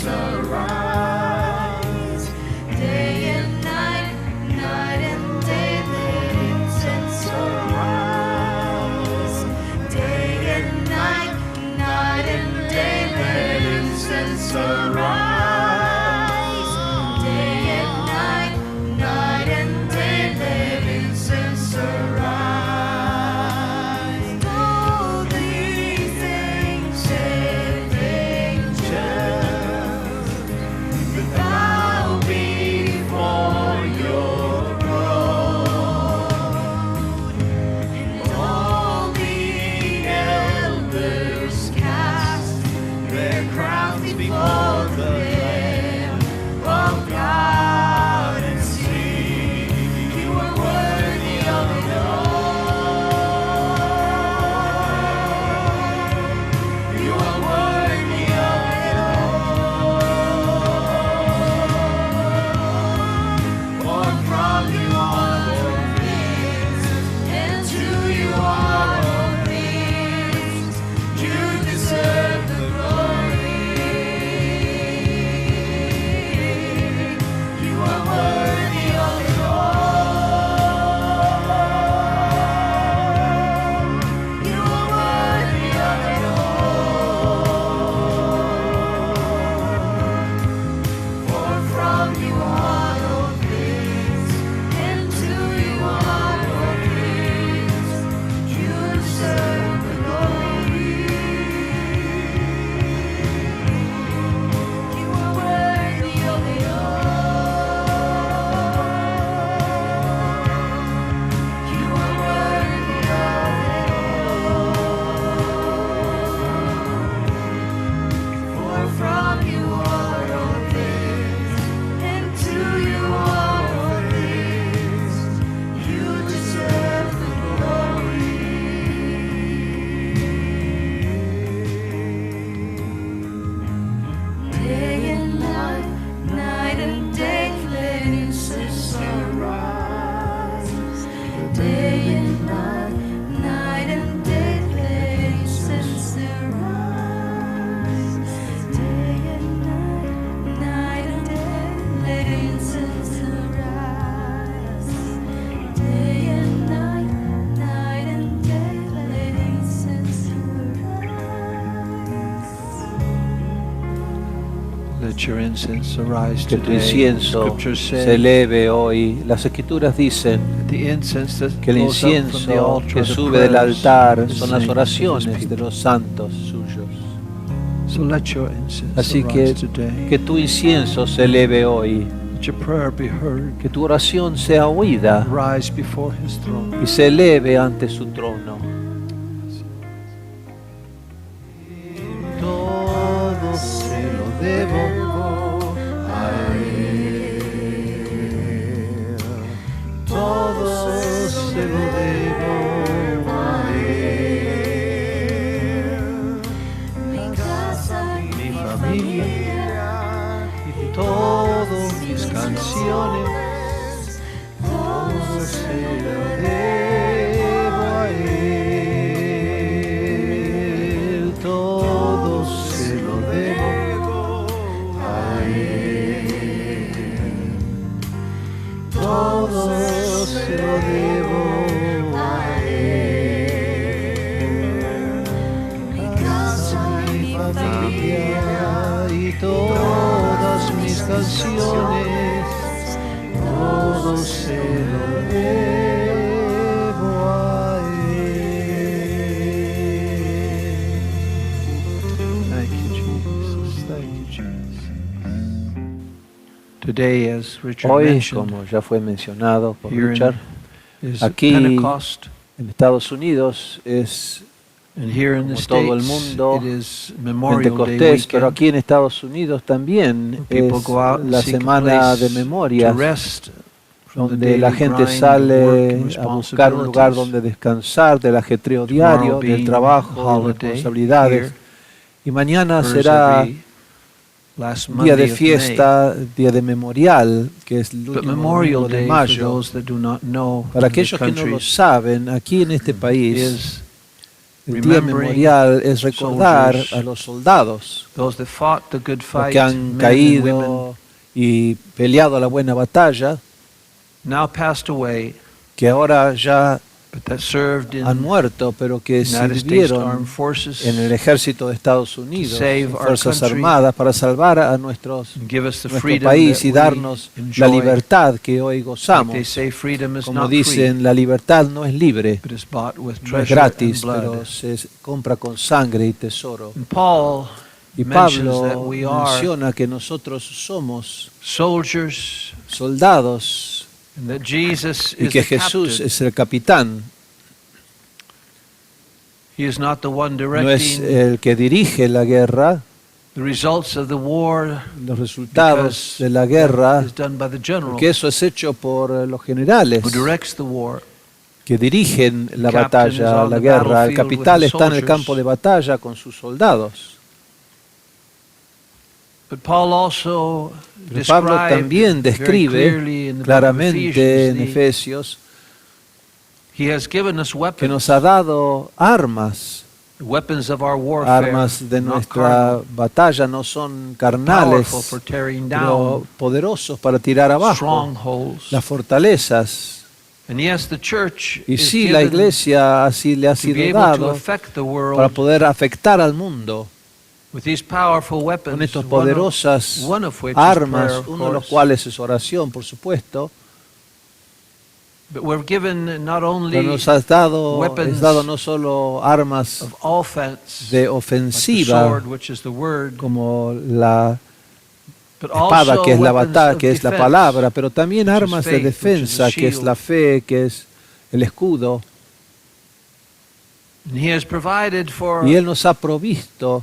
incense arise. Day and night, night and day, let incense arise. Day and night, night and day, let incense arise. Que tu incienso se eleve hoy. Las Escrituras dicen que el incienso que sube del altar son las oraciones de los santos suyos. Así que tu incienso se eleve hoy. Que tu oración sea oída y se eleve ante su trono. Todo se lo debo. Se lo debo a Él. Mi casa, mi familia y todas mis canciones, todo se lo debo a Él. Todo se lo debo a Él. Todo se lo debo a Él. Mi casa, mi familia y todas mis canciones, todo se lo debo a Él. Thank you, Jesus. Thank you, Jesus. Today, as Richard Hoy, mentioned, como ya fue mencionado por here Richard, is aquí Pentecost, en Estados Unidos es and here in the como todo el States, mundo it is Memorial Day Pentecostés, pero weekend. aquí en Estados Unidos también People es go out and la seek a semana de place memorias, to rest from the donde la daily gente grind of work sale and a buscar un lugar responsibilities. donde descansar del ajetreo Tomorrow diario, del being trabajo, de holiday responsabilidades. here, Y mañana occurs será every last día Monday de of May. fiesta, día de memorial, que es el But último Memorial domingo de Day, for mayo. those that do not know, Para in the aquellos que no lo countries, saben, aquí en este país is El día memorial es recordar a los soldados, those that fought the good los fight, que han men and women, caído y peleado la buena batalla, now passed away, que ahora ya but that served in han muerto, pero que United States sirvieron Armed Forces en el ejército de Estados Unidos, save en our Fuerzas country, Armadas, para salvar a nuestro and give us the país freedom y that we darnos la enjoy. libertad que hoy Like gozamos. they say, freedom is Como not free, dicen, la libertad no es libre, but is bought with no es treasure gratis, and pero blood. se compra con sangre y tesoro. And Paul Y mentions that Pablo we are menciona que nosotros somos soldiers soldados and that Jesus y is que the Jesús captain. es el capitán, He is not the one no es directing el que dirige la guerra. the results of the war, Los resultados because de la guerra, is done by the general porque eso es hecho por los generales who directs the war. que dirigen la The captain is batalla, on la the guerra. El battlefield capital with the está en el soldiers. campo de batalla con sus soldados. But Paul also Pero Pablo described también very describe clearly in the book of claramente en Ephesians, Efesios he has given us que weapons, nos ha dado armas. weapons of our warfare, Armas de not nuestra carnal, batalla no son carnales, powerful for tearing pero down poderosos para tirar abajo strongholds. las fortalezas. And yes, the church Y is sí, la given iglesia así le ha to be sido able to dado affect the para world poder afectar al mundo with these powerful weapons, con estas one poderosas of which is armas, prayer, of uno de los course. cuales es oración, por supuesto. But we're given not Pero only nos has dado, weapons es dado no solo armas of offense, de like the ofensiva, sword, which is the word, como la but espada, also que es la weapons batalla, of que es la defense. palabra, pero también which is armas de faith, which is defensa, a que es shield. la fe, que es el escudo. And he has provided for Y Él nos ha provisto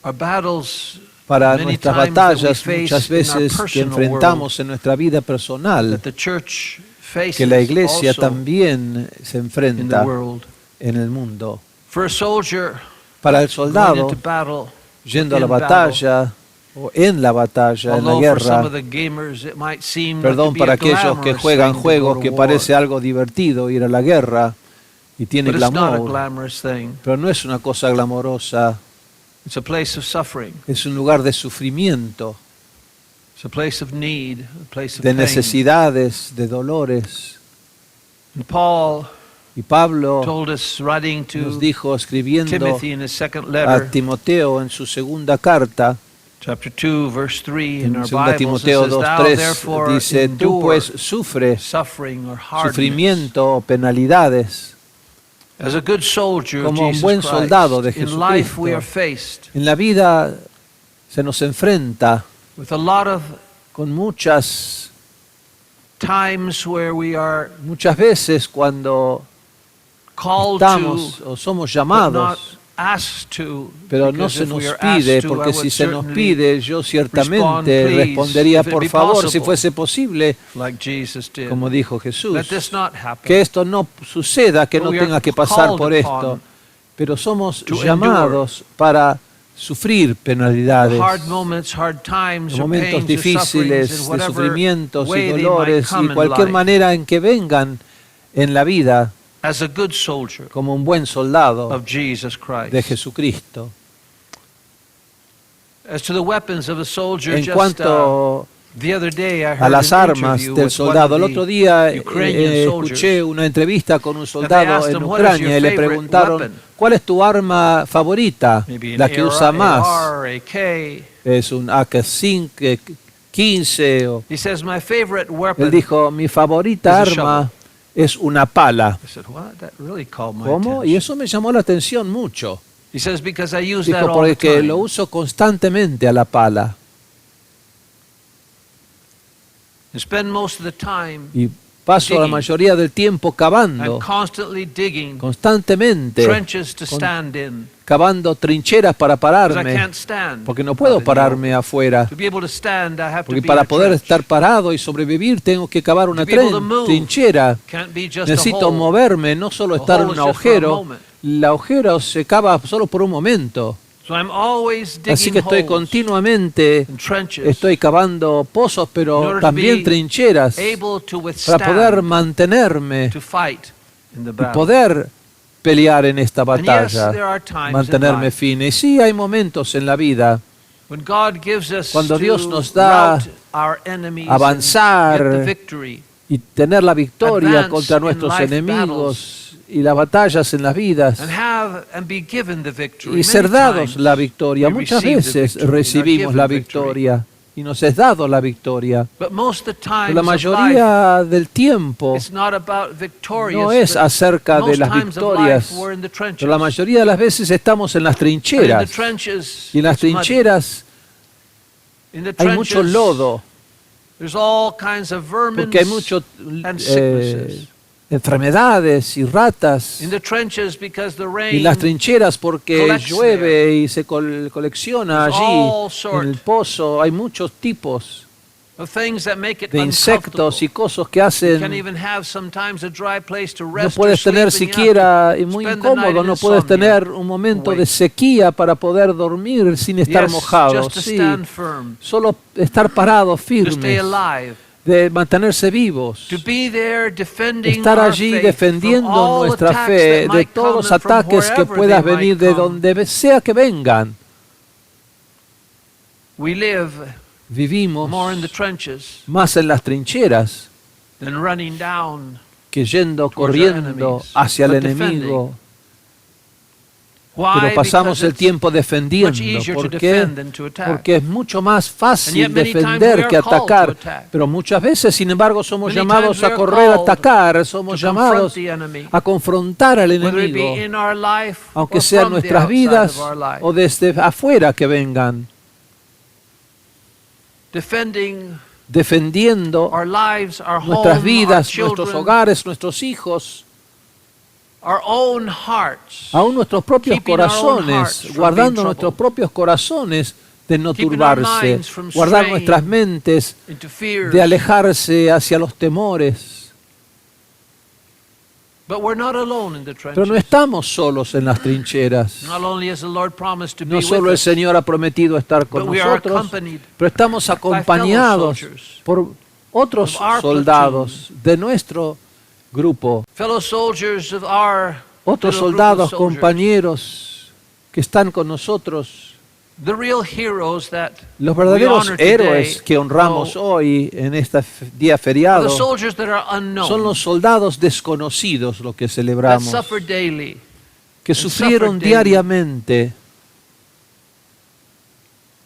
our battles para many nuestras times that we batallas face muchas in our veces que personal enfrentamos en nuestra vida personal, that the church faces que la iglesia also también se in the enfrenta world. en el mundo. For a soldier Para el going soldado, into battle, yendo a la in battle, batalla o en la batalla, en la although for some guerra, of the gamers it might seem like to perdón, be para a aquellos que glamorous juegan thing to juegos go que to parece war, algo divertido ir a la guerra y tiene but it's not a glamour, glamorous thing. pero no es una cosa glamorosa, It's a place of suffering. es un lugar de sufrimiento, It's a place of need, a place of de pain. necesidades, de dolores. And Paul Y Pablo told us, writing nos to dijo, escribiendo Timothy in his second a letter, Timoteo en su segunda carta, chapter 2, verse 3 in en our 2 Bibles, it Timoteo says, Thou 2:3, therefore dice, tú endure pues sufre suffering or hardness. sufrimiento o penalidades As a good soldier of como un Jesus buen Christ, soldado de in life we Jesucristo. are faced En la vida se nos enfrenta with a lot of con muchas times where we are veces cuando called estamos to, o somos but not llamados, asked to, pero no because se if we nos are asked pide, to, I porque would si se nos certainly pide, yo respond, ciertamente please, respondería, if it por be favor, si possible, fuese posible, like Jesus did. como dijo Jesús. Let this not happen. Que esto no suceda, que But no we are tenga que pasar called por upon esto, pero somos to llamados para sufrir penalidades, Hard moments, hard times, los or momentos pains, or difíciles, sufferings, in de whatever sufrimientos y way they might dolores, come y in cualquier life. manera en que vengan en la vida, As a good soldier como un buen soldado of Jesus Christ. de Jesucristo. As to the weapons of a soldier, En just cuanto the other day I a heard las an armas interview del with one soldado, of el the otro día Ukrainian escuché soldiers. una entrevista con un they soldado asked en him, "What is Ucrania your y le favorite preguntaron, weapon?" ¿cuál es tu arma favorita? Maybe an La que usa más. AR, AK. Es un AK-15 o... He says, my favorite weapon. Él dijo, mi favorita is a arma es una pala. I said, what? That really called my ¿Cómo? attention. Y eso me llamó la atención mucho. He says, because I use that Dijo, all the porque time. lo uso constantemente a la pala. And spend most of the time Y paso la digging. mayoría del tiempo I'm cavando, constantly digging constantemente, trenches to con- stand in. cavando trincheras para Because I pararme, can't stand. porque no puedo out in the pararme open. afuera. To be able to stand, I have to Porque be para in a poder trench. estar parado y sobrevivir tengo que cavar una To be able to move. trinchera. Can't be just Necesito a hole. moverme, no solo A estar en hole un is just for a agujero. moment. El agujero se cava solo por un momento. So I'm always digging Así que estoy holes continuamente, and trenches estoy cavando pozos, in pero order to también be trincheras, able to para poder withstand, mantenerme to fight in the y battle. poder pelear en esta And yes, batalla, there are times in mantenerme life firme. Y sí, hay momentos en la vida when God gives us cuando Dios to nos da rout our enemies avanzar and get the victory. y tener la victoria Advance contra in nuestros life enemigos y las batallas en las vidas And be given the victory. y ser Many dados times la victoria. we Muchas receive the veces victory and are recibimos given la victory. victoria y nos es dado la victoria. But most of the Pero times la of life, mayoría del tiempo it's not about victorious, no es but acerca de most las times of victorias, life, we're in the trenches. pero la mayoría de las veces estamos en las And in the trincheras. trenches, Y en las it's muddy. trincheras In the hay mucho trenches, lodo, there's all kinds of vermin porque hay muchas and sicknesses. enfermedades y ratas. In the trenches, because the Y rain las trincheras porque collects llueve y se colecciona There's allí all en sort el pozo. Hay muchos tipos of things that make it de insectos y uncomfortable. cosas que You hacen. can't even have sometimes a dry place to No rest or puedes sleep, tener and you have siquiera, to y muy spend the night incómodo, in no puedes insomnia. tener un momento de Wait. sequía para poder dormir sin estar Yes, mojado. just to Sí, stand firm, solo estar parados, to stay firmes, alive, de mantenerse vivos. to be there defending Estar our allí faith defendiendo from all nuestra attacks fe that de might todos come los and from ataques que wherever puedas they might venir de come. donde sea que vengan. We live Vivimos more in the trenches más en las trincheras than running down. que yendo towards our corriendo enemies, hacia el but enemigo. Why? Pero pasamos Because el tiempo much defendiendo. easier to ¿Por defend qué? than to attack. Porque es mucho más And fácil yet many times we defender are que called to atacar. attack. Pero muchas veces, sin embargo, somos Many llamados times we a are correr a called atacar, somos to confront llamados the enemy, a confrontar al whether it enemigo, be in our life aunque or sea en from the nuestras outside vidas of our life. o desde afuera que vengan, Defending defendiendo our lives, our nuestras home, our vidas, children, nuestros hogares, nuestros hijos, our own hearts, aún nuestros propios keeping our own corazones, hearts from guardando being nuestros troubled, propios corazones de no keeping our turbarse, minds from guardar straying nuestras mentes into fears. de alejarse hacia los temores. But we're not alone in the Pero no trenches. estamos solos en las trincheras. Not only has the Lord promised to be No solo with el us, Señor ha prometido estar con but we are nosotros, accompanied pero estamos by fellow acompañados soldiers, por otros of our soldados de nuestro grupo, fellow soldiers of our otros little group of soldados, soldiers. compañeros que están con nosotros. The real heroes that Los we verdaderos honor héroes today que honramos hoy en este día are feriado the soldiers that are unknown, son los soldados desconocidos, lo que that celebramos, suffer daily, que and sufrieron suffer daily. diariamente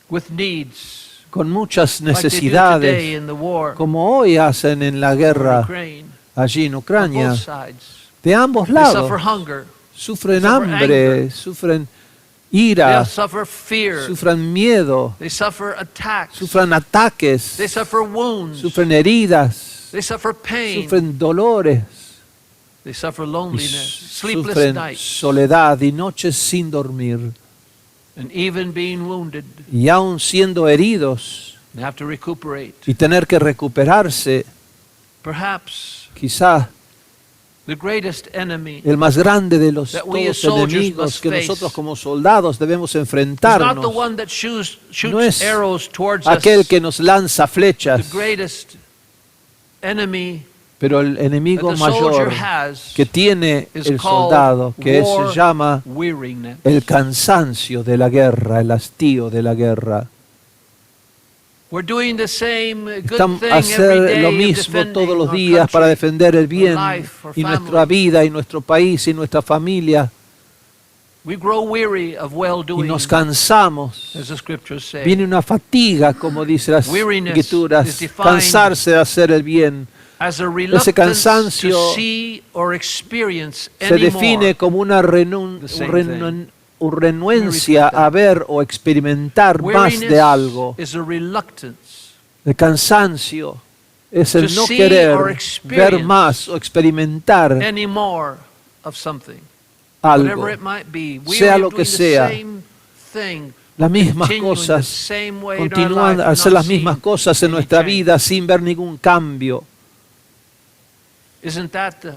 with needs, con muchas like they do today necesidades, in the war como hoy hacen en la in guerra Ukraine, allí en on Ucrania, both sides. de ambos They lados. suffer hunger, Sufren suffer hambre, anger. sufren they ira, suffer fear, sufren miedo, they suffer attacks, sufren ataques, they suffer wounds, sufren heridas, they suffer pain, sufren dolores, they suffer y loneliness, sleepless sufren nights, soledad y noches sin dormir. and even being wounded, Y aún siendo heridos they have to recuperate. y tener que recuperarse, Perhaps quizás the greatest enemy el más grande de los that we as todos soldiers enemigos must que face nosotros como soldados debemos is not the enfrentarnos, one that shoots no es arrows towards aquel us. que nos lanza The flechas, greatest enemy pero el that enemigo the soldier mayor has que tiene is el called soldado, que war se llama weariness. el cansancio de la guerra, el hastío de la guerra. We're doing the same good Estamos thing a every hacer day lo of mismo defending todos los our días para country, defender el bien our life, our y family. nuestra vida y nuestro país y nuestra familia, We grow weary of y well-doing, nos cansamos. as the scriptures say. Viene una fatiga, como dice las Weariness escrituras, is defined cansarse de hacer el bien. As a reluctance cansancio to see or experience Se anymore define como una the same renuencia a ver o experimentar más Weariness de algo. is a reluctance El cansancio es el to no see querer or ver experience más o experimentar anymore of something, algo. whatever it might be. We Sea are lo que doing the sea. same thing, Las mismas continuing the cosas, same way in our continúan life, a hacer not las mismas seeing cosas en any nuestra change. vida sin ver ningún cambio. Isn't that the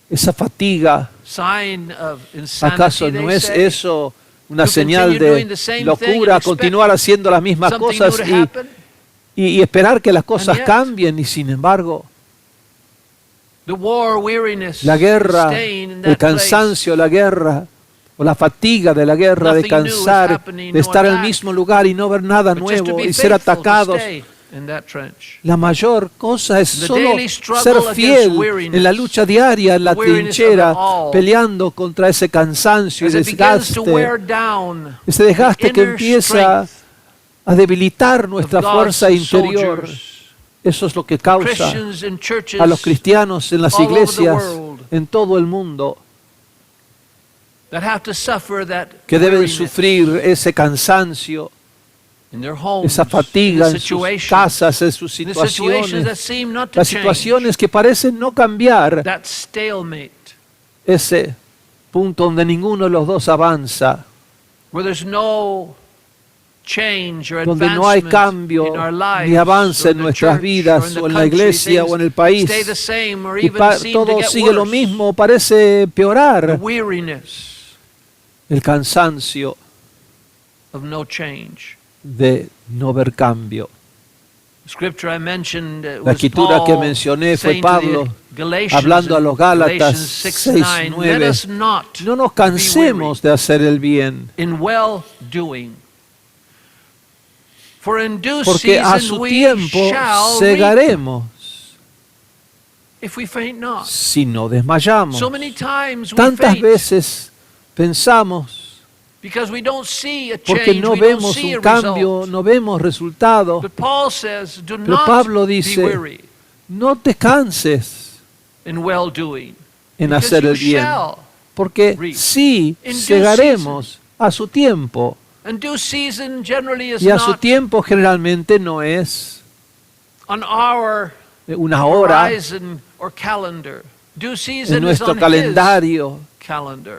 Esa fatiga, sign of insanity? ¿acaso no they es say? eso una To señal continue de doing the same thing locura, and expect continuar haciendo las mismas Something cosas new to happen? y esperar que las cosas yet, cambien? Y sin embargo, La guerra, el cansancio, la guerra, o la fatiga de la guerra, de cansar, de estar en el mismo lugar y no ver nada nuevo y ser atacados. La mayor cosa es solo ser fiel en la lucha diaria, en la trinchera, peleando contra ese cansancio y desgaste, ese desgaste que empieza a debilitar nuestra fuerza interior. Eso es lo que causa a los cristianos en las iglesias en todo el mundo que deben sufrir ese cansancio, esa fatiga en sus casas, en sus situaciones, las situaciones que parecen no cambiar, ese punto donde ninguno de los dos avanza, donde no hay cambio ni avance en nuestras vidas o en la iglesia o en el país, y todo sigue lo mismo, parece empeorar. El cansancio de no ver cambio. La escritura que mencioné fue Pablo hablando a los Gálatas 6:9. No nos cansemos de hacer el bien, porque a su tiempo segaremos si no desmayamos. Tantas veces pensamos, porque no vemos un cambio, no vemos resultado. Pero Pablo dice, no te canses en hacer el bien, porque sí segaremos a su tiempo. Y a su tiempo generalmente no es una hora en nuestro calendario.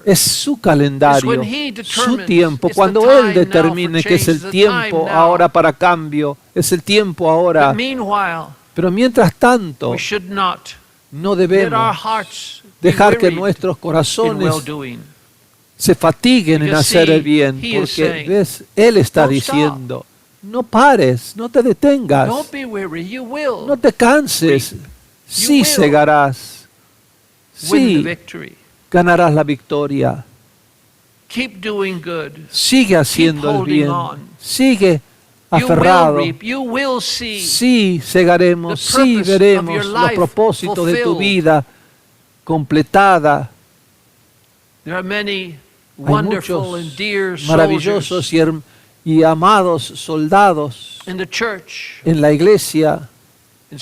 Es su calendario, su tiempo. Cuando Él determine que es el tiempo ahora para cambio, es el tiempo ahora. Pero mientras tanto, no debemos dejar que nuestros corazones se fatiguen en hacer el bien, porque ves, Él está diciendo, no pares, no te detengas, no te canses, sí segarás, sí ganarás la victoria. Sigue haciendo el bien, sigue aferrado, sí segaremos, sí veremos los propósitos de tu vida completada. Hay muchos maravillosos y amados soldados en la iglesia, en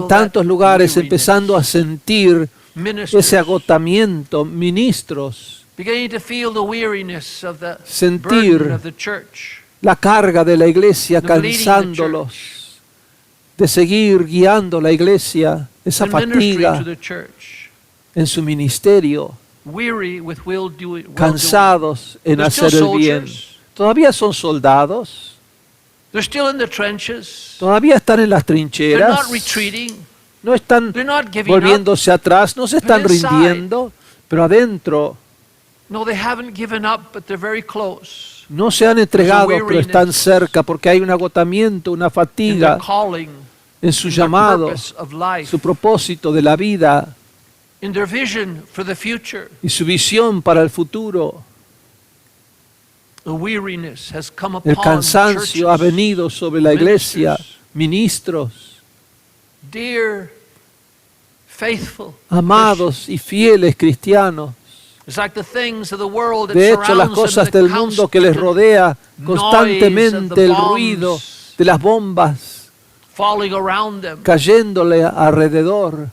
tantos lugares empezando a sentir ese agotamiento, ministros, sentir la carga de la iglesia cansándolos, de seguir guiando la iglesia, esa fatiga en su ministerio, cansados en hacer el bien. Todavía son soldados, todavía están en las trincheras, no están volviéndose atrás, no se están rindiendo, pero adentro no se han entregado, pero están cerca, porque hay un agotamiento, una fatiga en su llamado, su propósito de la vida y su visión para el futuro. El cansancio ha venido sobre la iglesia, ministros, amados y fieles cristianos. De hecho, las cosas del mundo que les rodea, constantemente el ruido de las bombas cayéndole alrededor,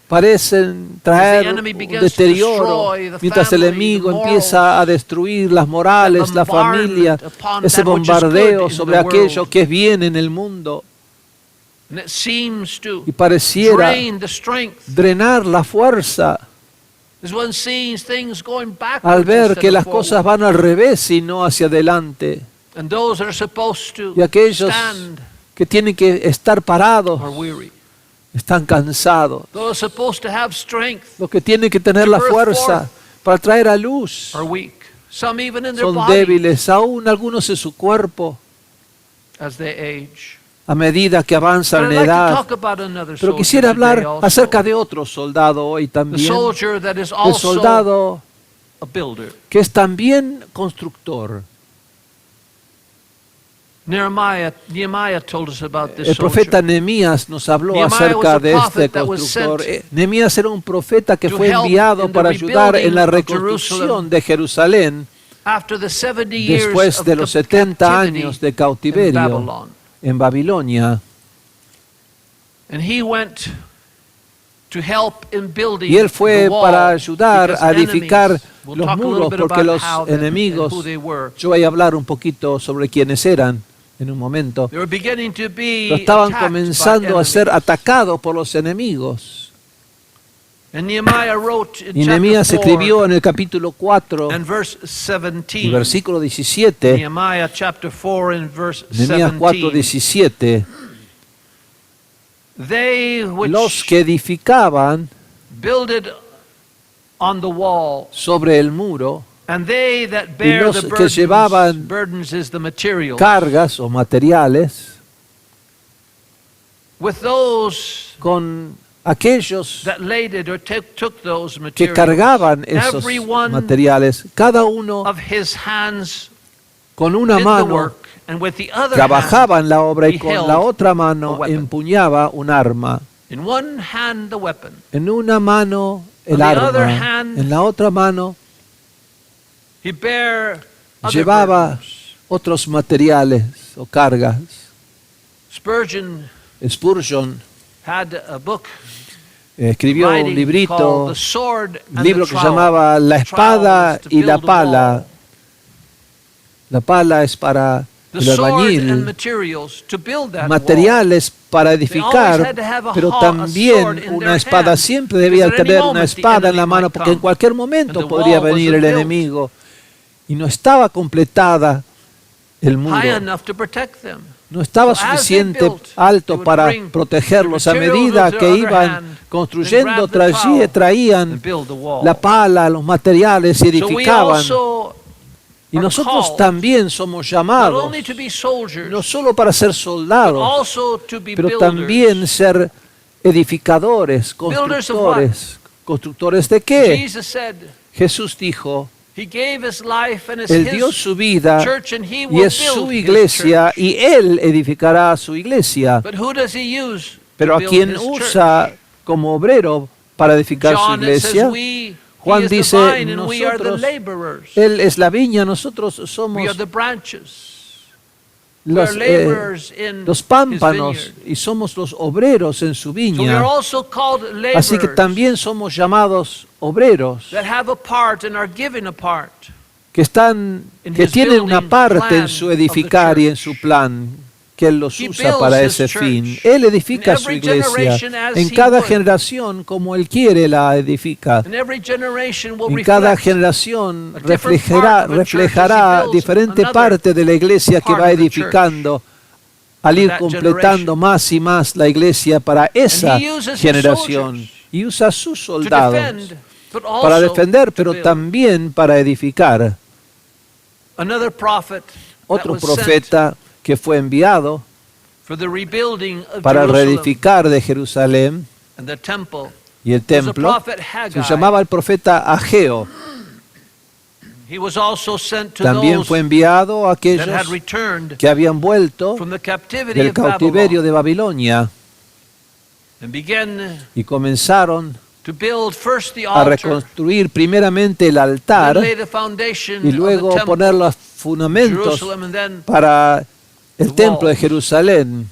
parecen traer un deterioro, mientras el enemigo empieza a destruir las morales, la familia, ese bombardeo sobre aquello que es bien en el mundo, y pareciera drenar la fuerza al ver que las cosas van al revés y no hacia adelante. Y aquellos que tienen que estar parados están cansados. Los que tienen que tener la fuerza para traer a luz son débiles, aún algunos en su cuerpo, a medida que avanzan But en I'd like to edad. talk about another Pero soldier quisiera today hablar also. acerca de otro soldado hoy The también. soldier that is El also soldado a builder. que es también constructor. Nehemiah told us about this El profeta soldier. Nehemías nos habló Nehemiah acerca was a de este prophet that was constructor. sent Nehemías era un profeta que to fue help enviado in the para ayudar en la rebuilding of reconstrucción Jerusalem de Jerusalén After the 70 years después of de los 70 captivity años de in cautiverio Babylon. en Babilonia. And he went to help in building Y él fue the wall, para ayudar because a edificar enemies, we'll los talk a little muros, bit porque about los how and enemigos, who they were. yo voy a hablar un poquito sobre quiénes eran en un momento, They were beginning to be pero estaban attacked comenzando by a ser enemies. atacados por los enemigos. And Nehemiah wrote in Y Nehemías chapter 4 escribió en el capítulo 4 and verse y 17. versículo 17, Nehemiah chapter 4 and verse Nehemías 4, 17. 17, They los which que edificaban builded on the wall, sobre el muro and they that bear los the que llevaban burdens is the material. cargas o materiales, With those con aquellos that laid or took those que materials, cargaban esos every one materiales, cada uno of his hands con una did the mano work, and with the other trabajaba en la obra y he con held la otra a mano weapon. empuñaba un arma. in one hand the weapon, En una mano el On the other arma, hand, en la otra mano he bare other llevaba burdens. otros materiales o cargas. Spurgeon Spurgeon had a book escribió un writing librito, called The Sword and libro the que se Trowel. llamaba La The espada trowel is to y la build a pala. wall. La pala es para The el sword and albañil, materials to build that wall. materiales para always edificar, had to have a pero sword también in una their espada. hand, Siempre debía because at any tener una moment the espada en la enemy mano, might porque en come. cualquier And momento the podría wall venir el wasn't built enemigo. Y no estaba completada el high muro. enough to protect them. No estaba So as they suficiente built, they alto would para bring protegerlos. the A materials medida with their que other iban hand, construyendo, then grab the trowel traían and build the wall. la pala, los materiales y So we edificaban. also Y are nosotros called también somos not llamados, only to be soldiers, no solo para ser but soldados, also to be pero builders. también ser edificadores, Builders of what? constructores. ¿Constructores de qué? Jesus said, Jesús dijo, He gave His life and it's Él dio His su vida church and He y will es su build His iglesia church. y Él edificará su iglesia. But who does He use Pero to a build quien His usa church? como obrero para edificar su John, it says iglesia, we, Juan He is the dice, vine and we are the nosotros, laborers. Él es la viña, nosotros We are somos the branches. los, we are laborers in los His pámpanos vineyard. y somos los obreros en su So we are viña. also called laborers Así que también somos llamados obreros that have a part and are given a part. que tienen una parte en su edificar y en su plan, que Él los usa para ese fin. Él edifica su iglesia en cada generación como Él quiere la edifica. And every generation will En cada reflect generación a different part of a church reflejará as he builds diferente another parte de la iglesia que part va of the edificando al ir that completando generation. más y más la iglesia para esa And he uses his generación. soldiers Y usa a sus to soldados defend, but para also defender, to pero build. también para edificar. Another prophet that Otro was sent profeta que fue enviado for the rebuilding of para Jerusalem reedificar de Jerusalén and the temple y el was the templo prophet se Haggai. llamaba el profeta Ageo. He was also sent to También those fue enviado a that had aquellos returned que habían vuelto from the captivity del of cautiverio Babylon de Babilonia and began y comenzaron to build first the a altar, reconstruir primeramente el then altar lay the foundation y of luego the poner temple, los fundamentos Jerusalem, and then para el the templo de walls. Jerusalén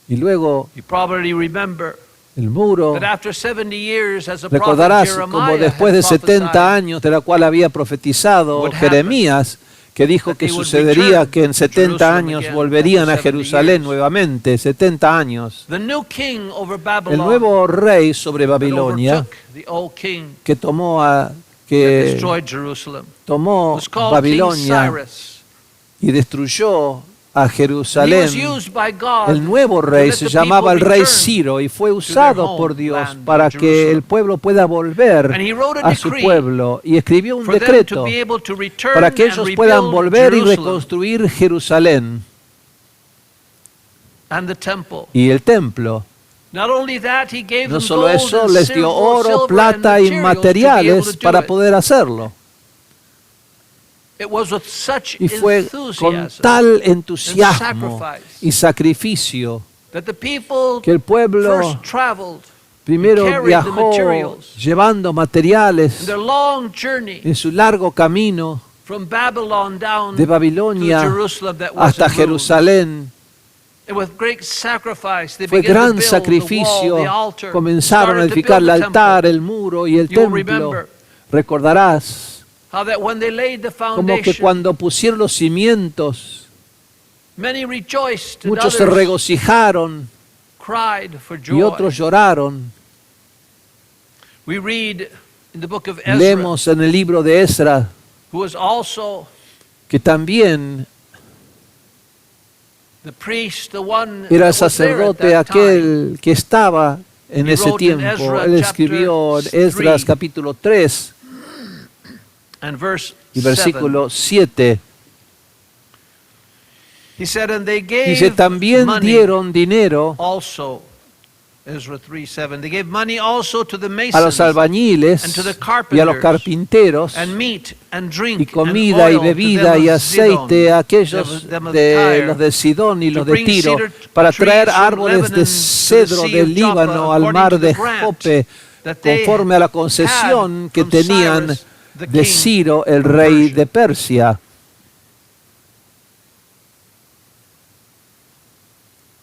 y luego you probably remember el muro. that after 70 years as a prophet Recordarás como Jeremiah después de had 70 prophesied años de la cual había profetizado would happen, Jeremías, que dijo that que they would sucedería return que en to 70 Jerusalem años again volverían a after 70 Jerusalén years. nuevamente, 70 años. The new king over El Babylon nuevo rey sobre that Babilonia overtook the old king que tomó that que destroyed Jerusalem tomó was called King Babilonia Cyrus. y destruyó a And he Jerusalén. was used by God El nuevo to rey let se the llamaba el people rey return. Ciro y fue their usado por Dios homeland para in que Jerusalem. el pueblo pueda volver And he wrote a a su decree pueblo y escribió un for them to decreto be able to return para que and ellos puedan rebuild volver y Jerusalem. reconstruir Jerusalén. and the temple. y el templo. Not only that, he gave No them solo gold eso, and les dio oro, silver plata y and materiales materials para poder hacerlo. It was with such Y fue con enthusiasm tal entusiasmo sacrifice y sacrificio that the people que el pueblo first traveled primero carried the viajó materials llevando in materiales their long journey en su largo camino from Babylon down de to Babilonia Jerusalem that was hasta in ruins. Jerusalén. And with great sacrifice, they Fue began to gran build the sacrificio. wall, the altar, Comenzaron a started to edificar el build the altar, temple. el muro y el You will templo. remember Recordarás how that when they laid the como que foundation, cuando pusieron los cimientos, many rejoiced and muchos se others regocijaron cried for y joy. otros lloraron. We read in the book of Ezra, Leemos en el libro de Esdras who was also que también the priest, the one era el that was there at sacerdote that time. aquel que estaba en He ese wrote in tiempo. Ezra Él escribió en chapter Esdras 3 capítulo 3 And verse y 7, versículo 7. he said, and they gave Dice, también money dieron dinero also, Ezra 3:7, they gave money also to the a masons los albañiles and to the y a los carpenters, carpinteros and meat and drink y comida and y oil bebida to y them of Zidon, aceite a aquellos them of de Tyre, los de Sidón y to los de bring Tiro cedar para trees traer from árboles Lebanon de to the cedro sea del of Joppa, Líbano al according mar to the de grant Jope, that they conforme a la concesión had que from tenían Cyrus, the de king Ciro, el of rey Persia. de Persia.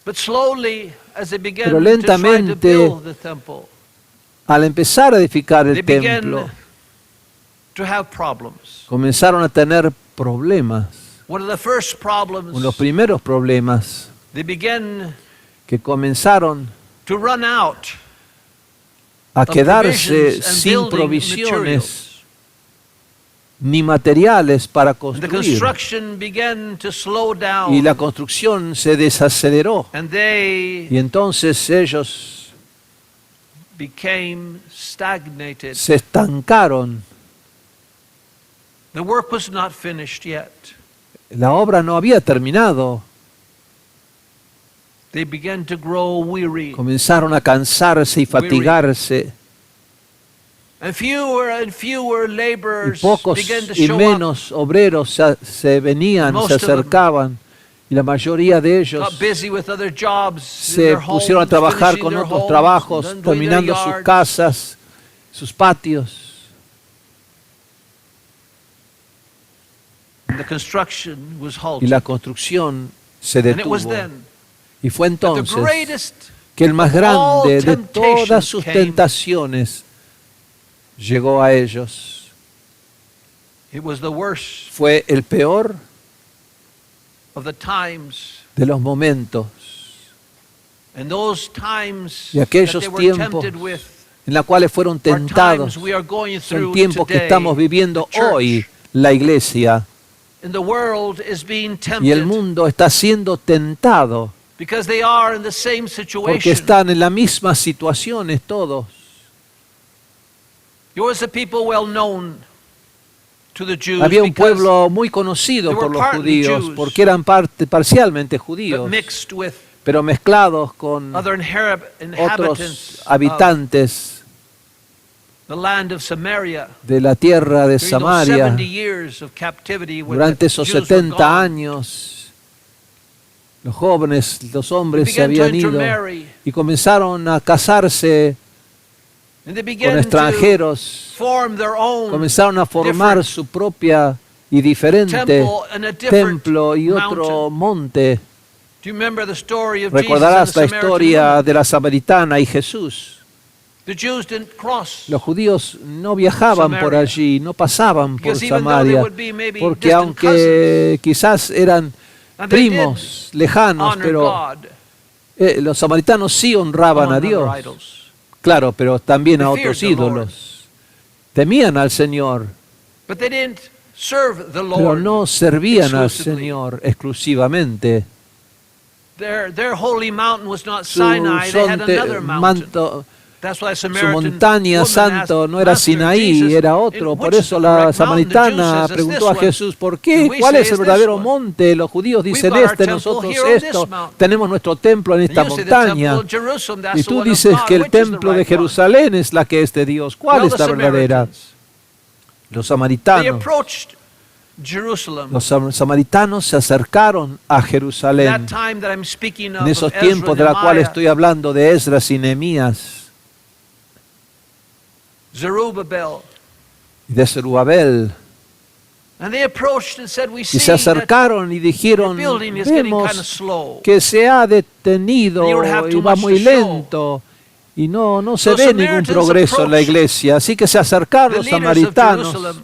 But slowly, as they began Pero to try to lentamente, build the temple, Al empezar a edificar they el began templo, to have problems. comenzaron a tener problemas. One of the first problems, Uno de los primeros problemas they began que comenzaron to run out a of quedarse provisions and sin building provisiones materials. ni materiales para And the construir. construction began to slow down, Y la construcción se desaceleró. and they Y entonces ellos became stagnated. se estancaron. The work was not finished yet. La obra no había terminado. They began to grow weary. Comenzaron a cansarse y fatigarse. And fewer Y laborers pocos began to y show up. menos obreros se venían, Most se of them acercaban. Y la mayoría de ellos Got busy with other jobs in se their pusieron a homes, trabajar finishing con their otros homes, trabajos, doing their terminando sus yards. casas, sus patios. The construction was Y halted. la construcción se And it was detuvo. then Y fue that the entonces greatest que el más grande de temptations todas sus came. tentaciones llegó a ellos. it was the worst Fue el peor of the times. de los momentos And those times Y aquellos that they were tiempos tempted with en los cuales fueron are times tentados. we are going Son through tiempos que today. estamos viviendo The church hoy, la iglesia. in the world is being Y el tempted mundo está siendo tentado because they are in the same porque situation. están en las mismas situaciones todos. There was a people well known to the Jews Había un because pueblo muy conocido they por were los partly judíos Jews, porque eran parcialmente but judíos, mixed with pero mezclados con other otros inhabitants of habitantes the land of Samaria. de la tierra de During those Samaria. 70 years of captivity when Durante the esos Jews were 70 gone, años, los jóvenes, los they hombres se began to habían ido intermarry, y comenzaron a casarse and they con began to extranjeros, form their own comenzaron a formar different su propia y diferente temple and a different templo y otro mountain. monte. Do you remember the story of Recordarás Jesus la and the Samaritan historia woman? de la samaritana y Jesús. The Jews didn't cross Los judíos no viajaban por Samaria. allí, no pasaban por because even though they Samaria, would be maybe porque distant aunque quizás eran cousins, and they did primos lejanos, honor pero God los samaritanos sí honraban among a other Dios, idols. claro, pero también a They otros feared the Lord. ídolos. Temían al Señor, But they didn't serve the pero Lord. no servían al exclusively. Señor exclusivamente. Their holy mountain was not Su Sinai, they had sonte- another mountain. manto, Su montaña santo no era Sinaí, era otro. Por eso la samaritana preguntó a Jesús, ¿por qué? ¿Cuál es el verdadero monte? Los judíos dicen nosotros esto. Tenemos nuestro templo en esta montaña. Y tú dices que el templo de Jerusalén es la que es de Dios. ¿Cuál es la verdadera? Los samaritanos se acercaron a Jerusalén en esos tiempos de la cual estoy hablando, de Esdras y Nehemías y de Zerubabel. Y se acercaron y dijeron, vemos que se ha detenido y va muy lento y no se ve ningún progreso en la iglesia. Así que se acercaron los samaritanos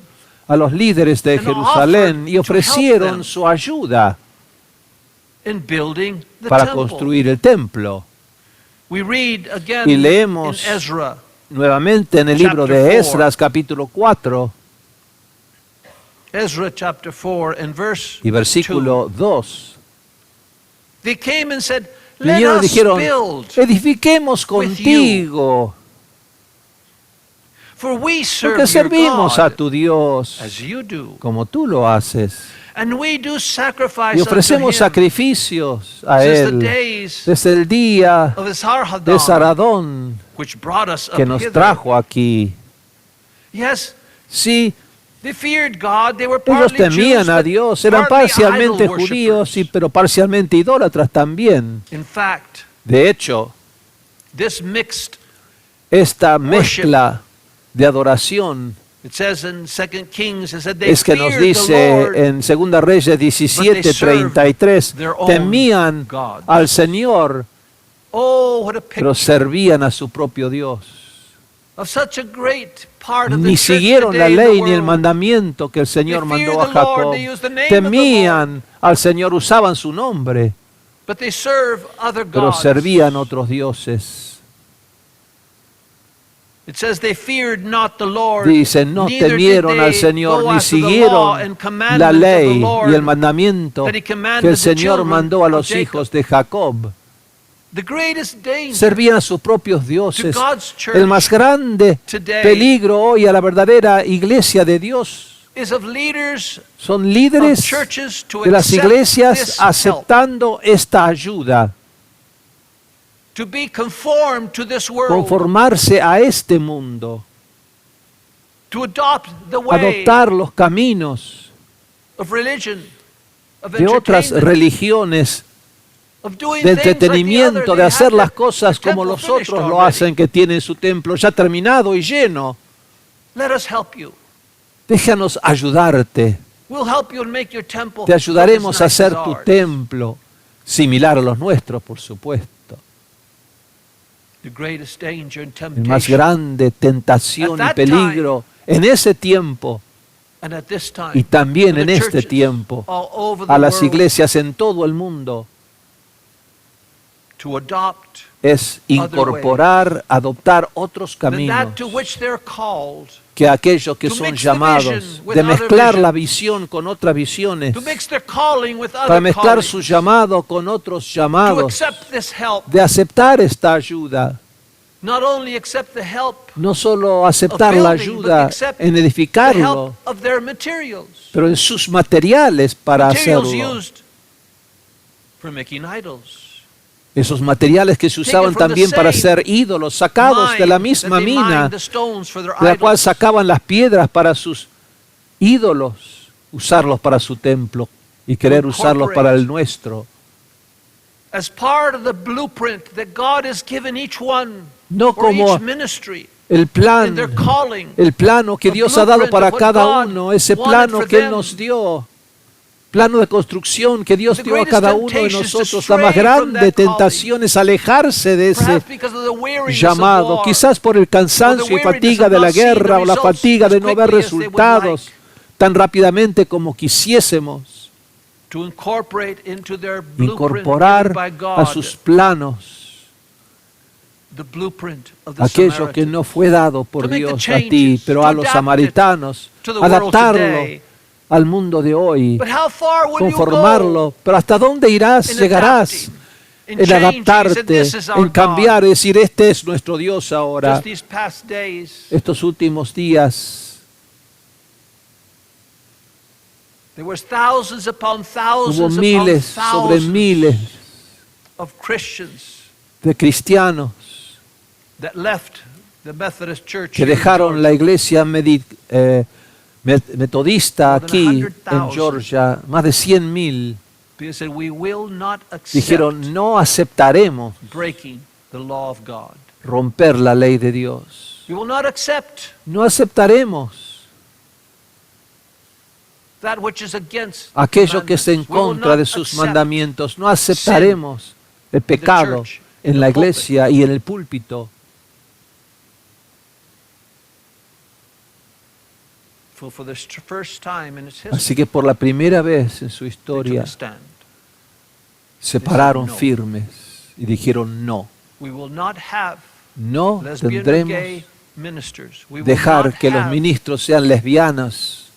a los líderes de Jerusalén y ofrecieron su ayuda para construir el templo. Y leemos nuevamente en el libro de Esdras, capítulo 4, y versículo 2. Vinieron y dijeron, edifiquemos contigo, porque servimos a tu Dios como tú lo haces. Y ofrecemos sacrificios a Él desde el día de Saradón que nos trajo aquí. Sí, ellos temían a Dios, eran parcialmente judíos, pero parcialmente idólatras también. De hecho, esta mezcla de adoración es que nos dice en 2 Reyes 17:33, temían al Señor, pero servían a su propio Dios. Ni siguieron la ley ni el mandamiento que el Señor mandó a Jacob. Temían al Señor, usaban su nombre, pero servían otros dioses. Dice, no temieron al Señor, ni siguieron la ley y el mandamiento que el Señor mandó a los hijos de Jacob. Servían a sus propios dioses. El más grande peligro hoy a la verdadera iglesia de Dios son líderes de las iglesias aceptando esta ayuda. Conformarse a este mundo, adoptar los caminos de otras religiones, de entretenimiento, de hacer las cosas como los otros lo hacen, que tienen su templo ya terminado y lleno. Déjanos ayudarte. Te ayudaremos a hacer tu templo similar a los nuestros, por supuesto. La más grande tentación y peligro en ese tiempo y también en este tiempo a las iglesias en todo el mundo es incorporar, adoptar otros caminos que aquellos que son llamados, de mezclar la visión con otras visiones, para mezclar su llamado con otros llamados, de aceptar esta ayuda. No solo aceptar la ayuda en edificarlo, pero en sus materiales para hacerlo. Esos materiales que se usaban también para hacer ídolos, sacados de la misma mina, de la cual sacaban las piedras para sus ídolos, usarlos para su templo y querer usarlos para el nuestro. No como el plano que Dios ha dado para cada uno, ese plano que Él nos dio. Plano de construcción que Dios dio a cada uno de nosotros. La más grande tentación es alejarse de ese llamado, quizás por el cansancio y fatiga de la guerra o la fatiga de no ver resultados tan rápidamente como quisiésemos. Incorporar a sus planos aquello que no fue dado por Dios a ti, pero a los samaritanos, adaptarlo al mundo de hoy, conformarlo. Pero ¿hasta dónde irás? Llegarás en adaptarte, en cambiar, y decir, este es nuestro Dios ahora. Just these past days, Estos últimos días there was thousands upon hubo thousands miles sobre miles of Christians de cristianos that left the Methodist Church que here in dejaron la Georgia. iglesia metodista aquí en Georgia, más de 100.000, Because they said, we will not accept dijeron, no aceptaremos breaking the law of God. romper la ley de Dios. We will not accept No aceptaremos that which is against the aquello que es en commandments. We will contra not de sus accept mandamientos. No aceptaremos el pecado en la iglesia y en el púlpito. for the first time in its history, Así que por la primera vez en su they took historia a stand. se pararon no. firmes y dijeron no. We will not have No lesbian or tendremos gay ministers. We will dejar not que los have ministros sean lesbianas,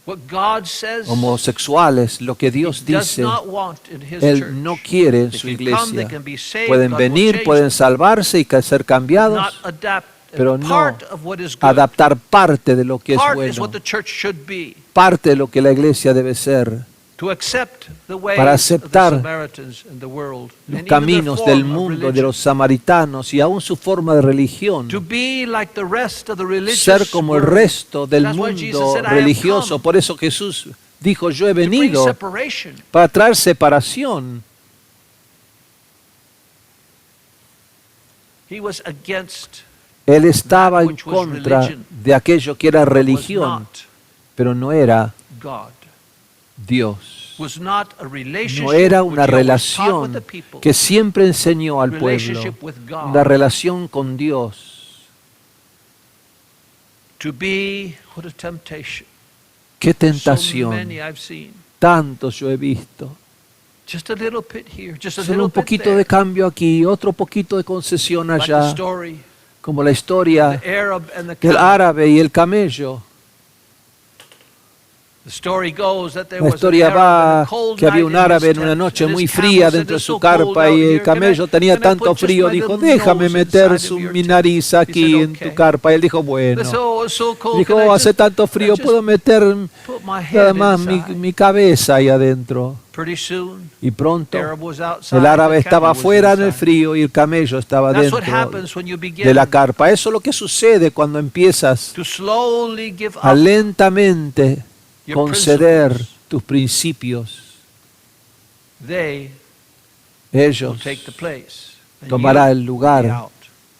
what God says homosexuales, lo que Dios He does dice. not want in His church. Él no quiere en su They can come, they iglesia. can be saved, Pueden God will venir, change pueden them, salvarse y ser not cambiados, adapt pero no part of what is good. adaptar parte de lo que es Part is bueno, what the church should be. parte de lo que la iglesia debe ser, To accept the ways para of the aceptar Samaritans and the world, los and even their caminos del form of mundo, de religion. los samaritanos y aún su forma de religión. To be like the rest of the religious Ser como el world. resto del That's why Jesus mundo said, "I have religioso. come Por eso Jesús dijo, yo he to bring venido separation." para traer separación. He was against Él estaba en which was contra religion, de aquello que era but was religión, not pero no era God. Dios. Was not a relationship No era which una he always taught with relación the people. que siempre enseñó al pueblo, Relationship with God. una relación con Dios. To be, what a temptation. Qué So tentación, many I've seen. tantos yo he visto. Just a little bit here, just a Solo little un bit poquito there. de cambio aquí, otro poquito de concesión Like the allá, story, como la historia the Arab and the del camel. árabe y el camello. The story goes that there La was an historia Arab va in a cold que había night un in his árabe en tent, una noche and muy his camel fría said, dentro de "It's su so cold carpa out y here, el camello tenía can I tanto put just frío, my dijo, little déjame nose meter inside su of your mi tent?" nariz He aquí said, en tu "Okay." carpa. Y él dijo, bueno. They said, "Oh, it's so cold, Dijo, can I hace just- tanto I frío, just puedo meter put my nada head más inside?" mi cabeza ahí adentro. Pretty soon, Y pronto Arab was outside, el árabe the estaba camel was afuera en el inside. frío y el camello estaba That's what dentro happens when you begin de la carpa. Eso es lo que sucede cuando empiezas to slowly give a up lentamente your conceder principles. tus principios. They will Ellos take the place. and tomará you el will be lugar out.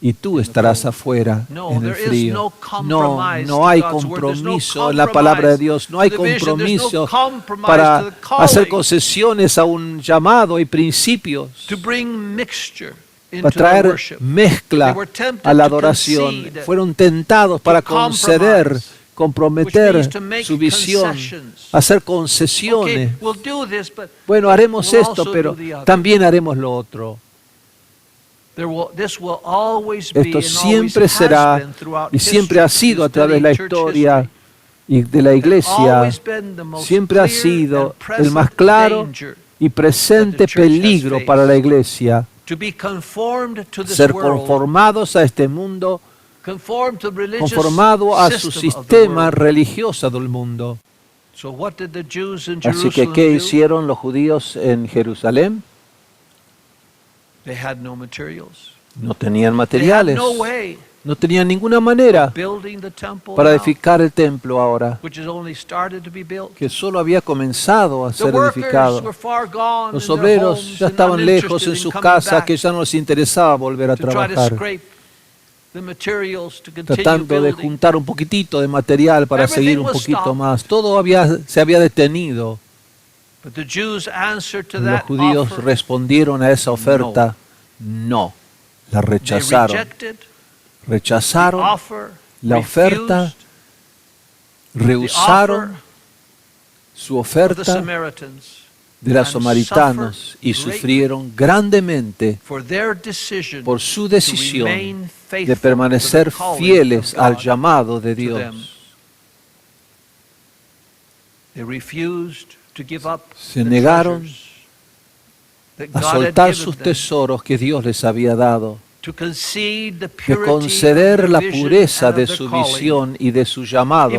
y tú estarás afuera No, en el there is frío. no No, compromise no to hay God's word. There's no compromiso en la palabra de Dios, no hay compromise to the vision. There's no compromiso compromise to para the calling. hacer concesiones a un llamado y principios, To bring mixture into para their traer worship. mezcla They were tempted a la to adoración. concede, Fueron tentados para conceder, compromise, which comprometer means to make su visión, concessions. hacer concesiones. Okay, we'll do this, but Bueno, haremos we'll esto, also pero do the other. también haremos lo otro. This will always be Esto and always siempre has será been throughout y siempre ha history. sido a You través de la study church historia history. y de la iglesia, Always been the most siempre ha clear sido and present el más claro danger y presente that the church has peligro faced. para la iglesia, to be conformed to this ser world, conformados a este mundo, conformed to the religious conformado a su system of the sistema world. religioso del mundo. So what did the Jews in Así que, Jerusalem ¿qué do? hicieron los judíos en Jerusalén? They had no materials. No tenían They had materiales, no way no tenían ninguna manera building the temple para now, edificar el templo ahora, which has only started to be built. que solo había comenzado a The ser workers edificado. were far gone Los in their obreros homes ya and estaban lejos uninterested en in sus coming casas, back que ya no les interesaba volver a to try to trabajar, scrape the materials to continue tratando de building. juntar un poquitito de material para Everything seguir un was poquito stopped. más. Todo se había detenido. But the Jews answered to Los that judíos offer. respondieron a esa oferta, no. La They rechazaron. rejected the Rechazaron offer, la oferta, refused rehusaron su the offer of the oferta Samaritans de los and samaritanos y suffered sufrieron grandemente for their decision por su to decisión remain faithful de permanecer to the calling fieles of al God llamado de to them. Dios. They refused to give up Se the negaron treasures a soltar sus tesoros que Dios les había dado, de conceder la pureza de su visión y de su llamado,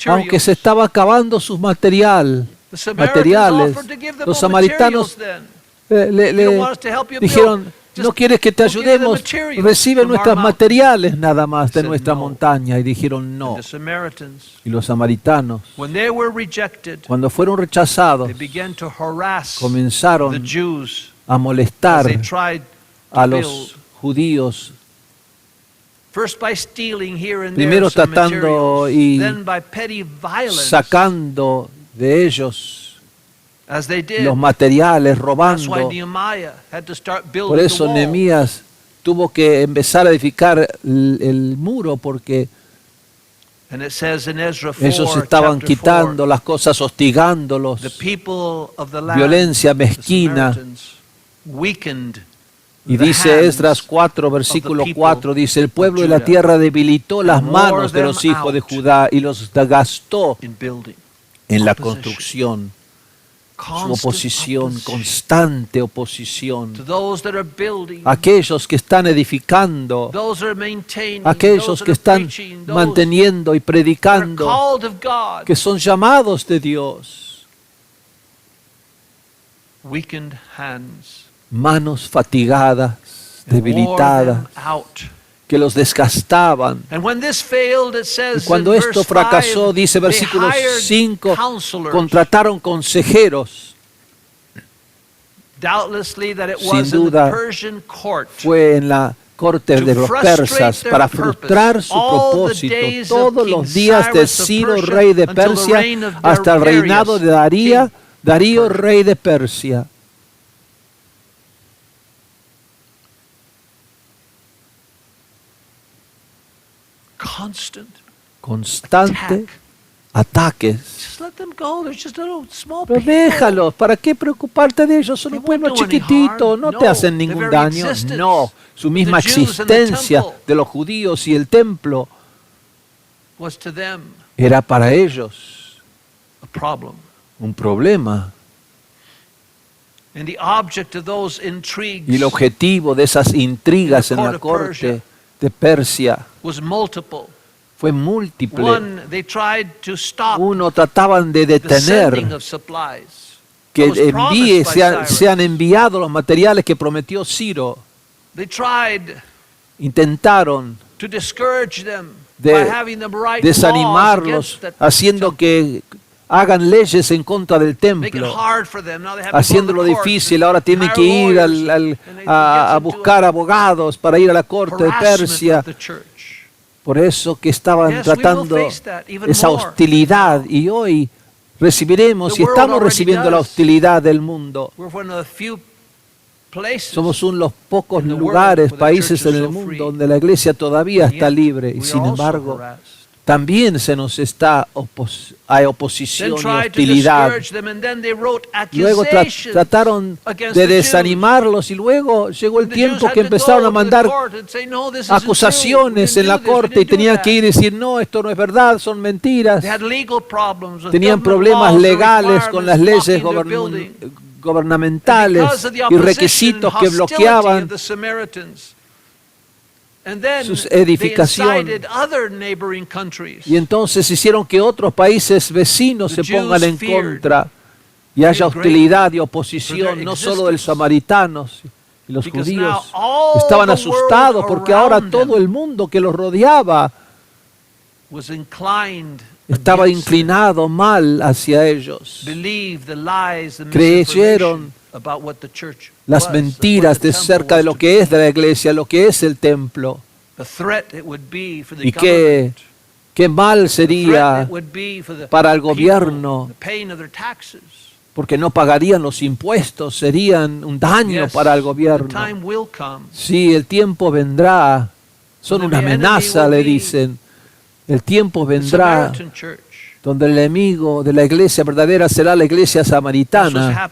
aunque se estaba acabando sus materiales. Los samaritanos le dijeron: ¿no quieres que te ayudemos? Recibe nuestros materiales nada más de nuestra montaña. Y dijeron no. Y los samaritanos, cuando fueron rechazados, comenzaron a molestar a los judíos, primero tratando y sacando de ellos los materiales, robando. Por eso Nehemías tuvo que empezar a edificar el muro, porque ellos estaban quitando las cosas, hostigándolos, violencia mezquina. Y dice Esdras 4, versículo 4, dice: el pueblo de la tierra debilitó las manos de los hijos de Judá y los gastó en la construcción. Su oposición, constante oposición. Aquellos que están edificando, aquellos que están manteniendo y predicando, que son llamados de Dios. Manos fatigadas, debilitadas, que los desgastaban. Y cuando esto fracasó, dice versículo 5, contrataron consejeros. Sin duda fue en la corte de los persas para frustrar su propósito. Todos los días de Ciro, rey de Persia, hasta el reinado de Darío, rey de Persia. Constante ataques. Pero déjalos, ¿para qué preocuparte de ellos? Son un pueblo chiquitito, no te hacen ningún daño. No, su misma existencia de los judíos y el templo era para ellos un problema. Y el objetivo de esas intrigas en la corte de Persia fue múltiple. Uno, trataban de detener que sean enviados los materiales que prometió Ciro. Intentaron desanimarlos, haciendo que hagan leyes en contra del templo, haciéndolo difícil. Ahora tienen que ir a buscar abogados para ir a la corte de Persia. Por eso que estaban tratando esa hostilidad, y hoy recibiremos y estamos recibiendo la hostilidad del mundo. Somos uno de los pocos lugares, países en el mundo donde la iglesia todavía está libre, y sin embargo también se nos hay oposición y hostilidad. Luego trataron de desanimarlos, y luego llegó el tiempo que empezaron a mandar acusaciones en la corte, y tenían que ir y decir: no, esto no es verdad, son mentiras. Tenían problemas legales con las leyes gubernamentales y requisitos que bloqueaban sus edificaciones. Y entonces hicieron que otros países vecinos se pongan en contra y haya hostilidad y oposición, no solo de los samaritanos. Y los judíos estaban asustados porque ahora todo el mundo que los rodeaba estaba inclinado mal hacia ellos. Creyeron las mentiras de cerca de lo que es de la iglesia, lo que es el templo. Y qué mal sería para el gobierno, porque no pagarían los impuestos, serían un daño para el gobierno. Sí, el tiempo vendrá. Son una amenaza, le dicen. El tiempo vendrá donde el enemigo de la iglesia verdadera será la iglesia samaritana.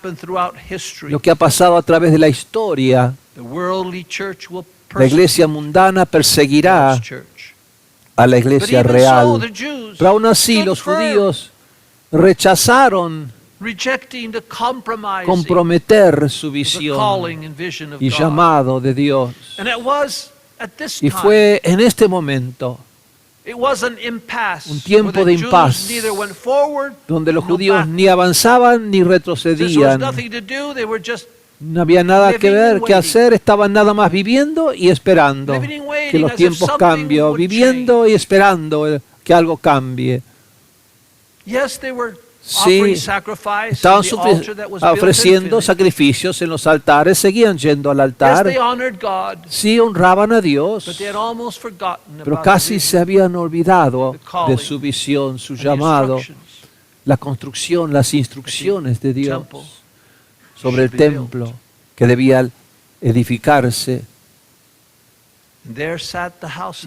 Lo que ha pasado a través de la historia, la iglesia mundana perseguirá a la iglesia real. Pero aún así los judíos rechazaron comprometer su visión y llamado de Dios. Y fue en este momento un tiempo de impas, donde los judíos ni avanzaban ni retrocedían. No había nada que ver, que hacer, estaban nada más viviendo y esperando que los tiempos cambien, viviendo y esperando que algo cambie. Sí, estaban ofreciendo sacrificios en los altares, seguían yendo al altar. Sí, honraban a Dios, pero casi se habían olvidado de su visión, su llamado, la construcción, las instrucciones de Dios sobre el templo que debía edificarse.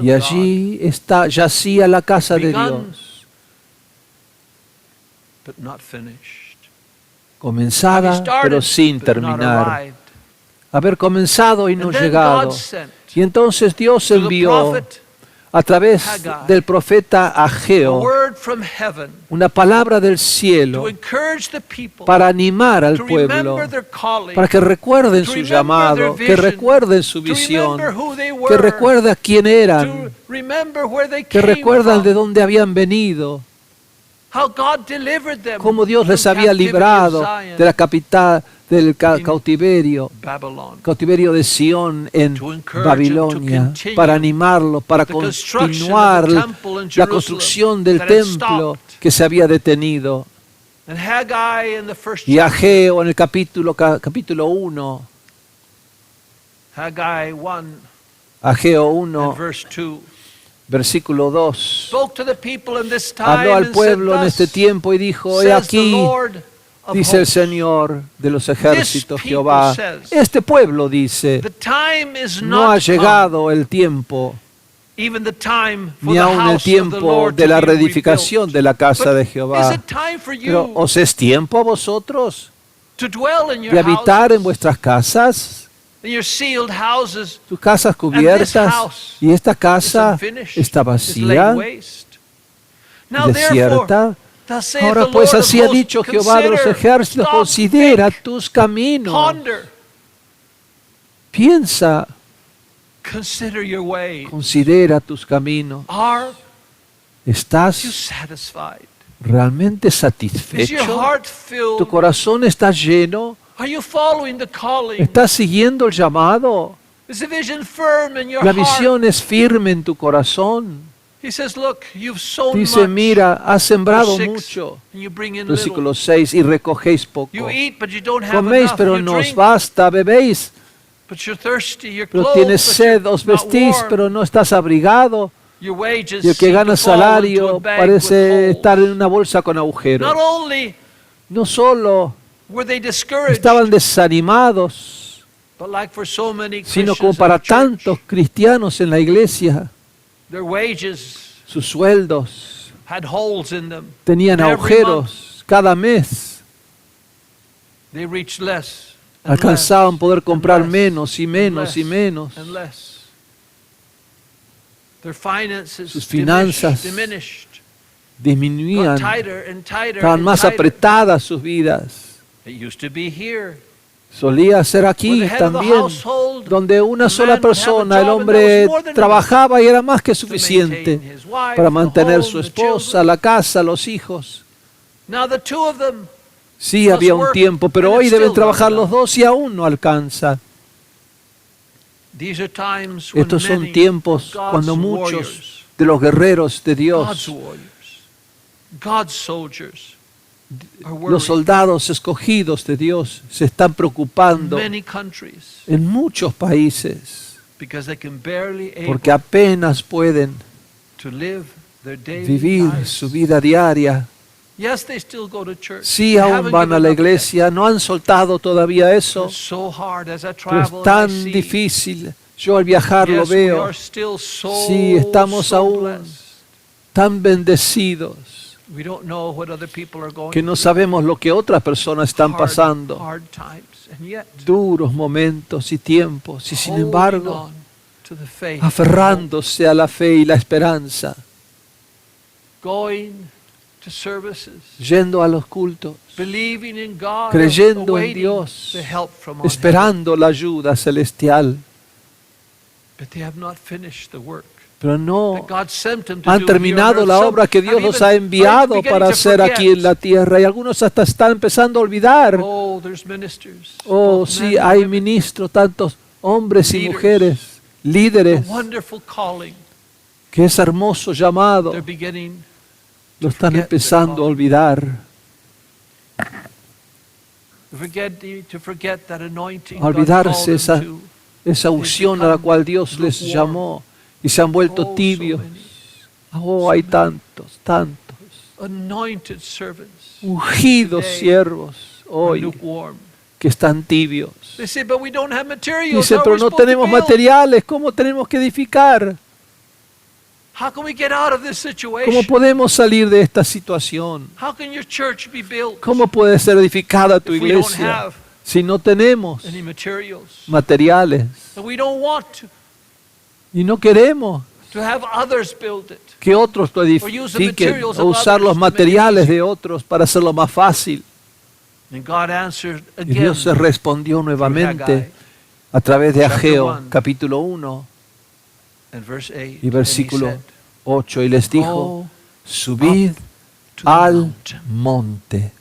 Y allí yacía la casa de Dios, comenzada pero sin terminar, haber comenzado y no llegado. Y entonces Dios envió a través del profeta Ageo una palabra del cielo para animar al pueblo, para que recuerden su llamado, que recuerden su visión, que recuerden quién eran, que recuerden de dónde habían venido, cómo Dios les había librado de la capital del cautiverio de Sión en Babilonia, para animarlo, para continuar la construcción del templo que se había detenido. Y Ageo en el capítulo 1, Ageo 1, versículo 2, habló al pueblo en este tiempo y dijo: he aquí, dice el Señor de los ejércitos, Jehová, este pueblo dice, no ha llegado el tiempo, ni aún el tiempo de la reedificación de la casa de Jehová. Pero ¿os es tiempo a vosotros de habitar en vuestras casas, tus casas cubiertas, y esta casa está vacía, desierta? Ahora pues así ha dicho Jehová de los ejércitos: considera tus caminos, piensa, considera tus caminos. ¿Estás realmente satisfecho? ¿Tu corazón está lleno? ¿Estás siguiendo el llamado? ¿La visión es firme en tu corazón? Dice: mira, has sembrado mucho. Versículo 6, y recogéis poco. Coméis, pero no os basta. Bebéis, pero tienes sed. Os vestís, pero no estás abrigado. Y el que gana salario parece estar en una bolsa con agujeros. No solo estaban desanimados, sino como para tantos cristianos en la iglesia, sus sueldos tenían agujeros cada mes. Alcanzaban poder comprar menos y menos y menos. Sus finanzas disminuían, estaban más apretadas sus vidas. Solía ser aquí también, donde una sola persona, el hombre, trabajaba y era más que suficiente para mantener su esposa, la casa, los hijos. Sí, había un tiempo, pero hoy deben trabajar los dos y aún no alcanza. Estos son tiempos cuando muchos de los guerreros de Dios, los soldados escogidos de Dios, se están preocupando en muchos países porque apenas pueden vivir su vida diaria. Sí, aún van a la iglesia, no han soltado todavía eso, pero es tan difícil. Yo al viajar lo veo. Sí, estamos aún tan bendecidos que no sabemos lo que otras personas están pasando. Duros momentos y tiempos, y sin embargo, aferrándose a la fe y la esperanza, to services, yendo a los cultos, believing in God, creyendo en awaiting Dios, the help from on heaven. esperando la ayuda celestial, But they have not finished the work pero no that God sent them to han do here on terminado earth. la Some obra que Dios have los even- ha are enviado beginning para to hacer aquí forget. en la tierra, y algunos hasta están empezando a olvidar. Oh, there's ministers. Oh, both sí, men and hay women. ministros, tantos hombres y Leaders. mujeres, The líderes, wonderful calling. que es hermoso llamado, They're beginning lo están forget their empezando a calling. olvidar. to forget that anointing A God olvidarse called them esa- to. Esa unción a la cual Dios les llamó, y se han vuelto Oh, so tibios. many. Oh, hay tantos, tantos Anointed servants. ungidos Today siervos are hoy lukewarm. que están tibios. They say, but we don't have materials. Dice, How are pero we no supposed to tenemos build? materiales, ¿cómo tenemos que edificar? How can we get out of this ¿Cómo situation? podemos salir de esta situación? How can your church be built ¿Cómo puede ser edificada tu if we don't iglesia have si no tenemos any materials? materiales? And we don't want Y no queremos to have others build it. que otros lo edifiquen o usar los materiales de otros para hacerlo más fácil. And God answered Y again. Dios se respondió nuevamente Haggai a través de Chapter Ageo, 1. capítulo 1 and verse 8. y versículo And he said, 8, y les dijo, "Go subid to the al mountain monte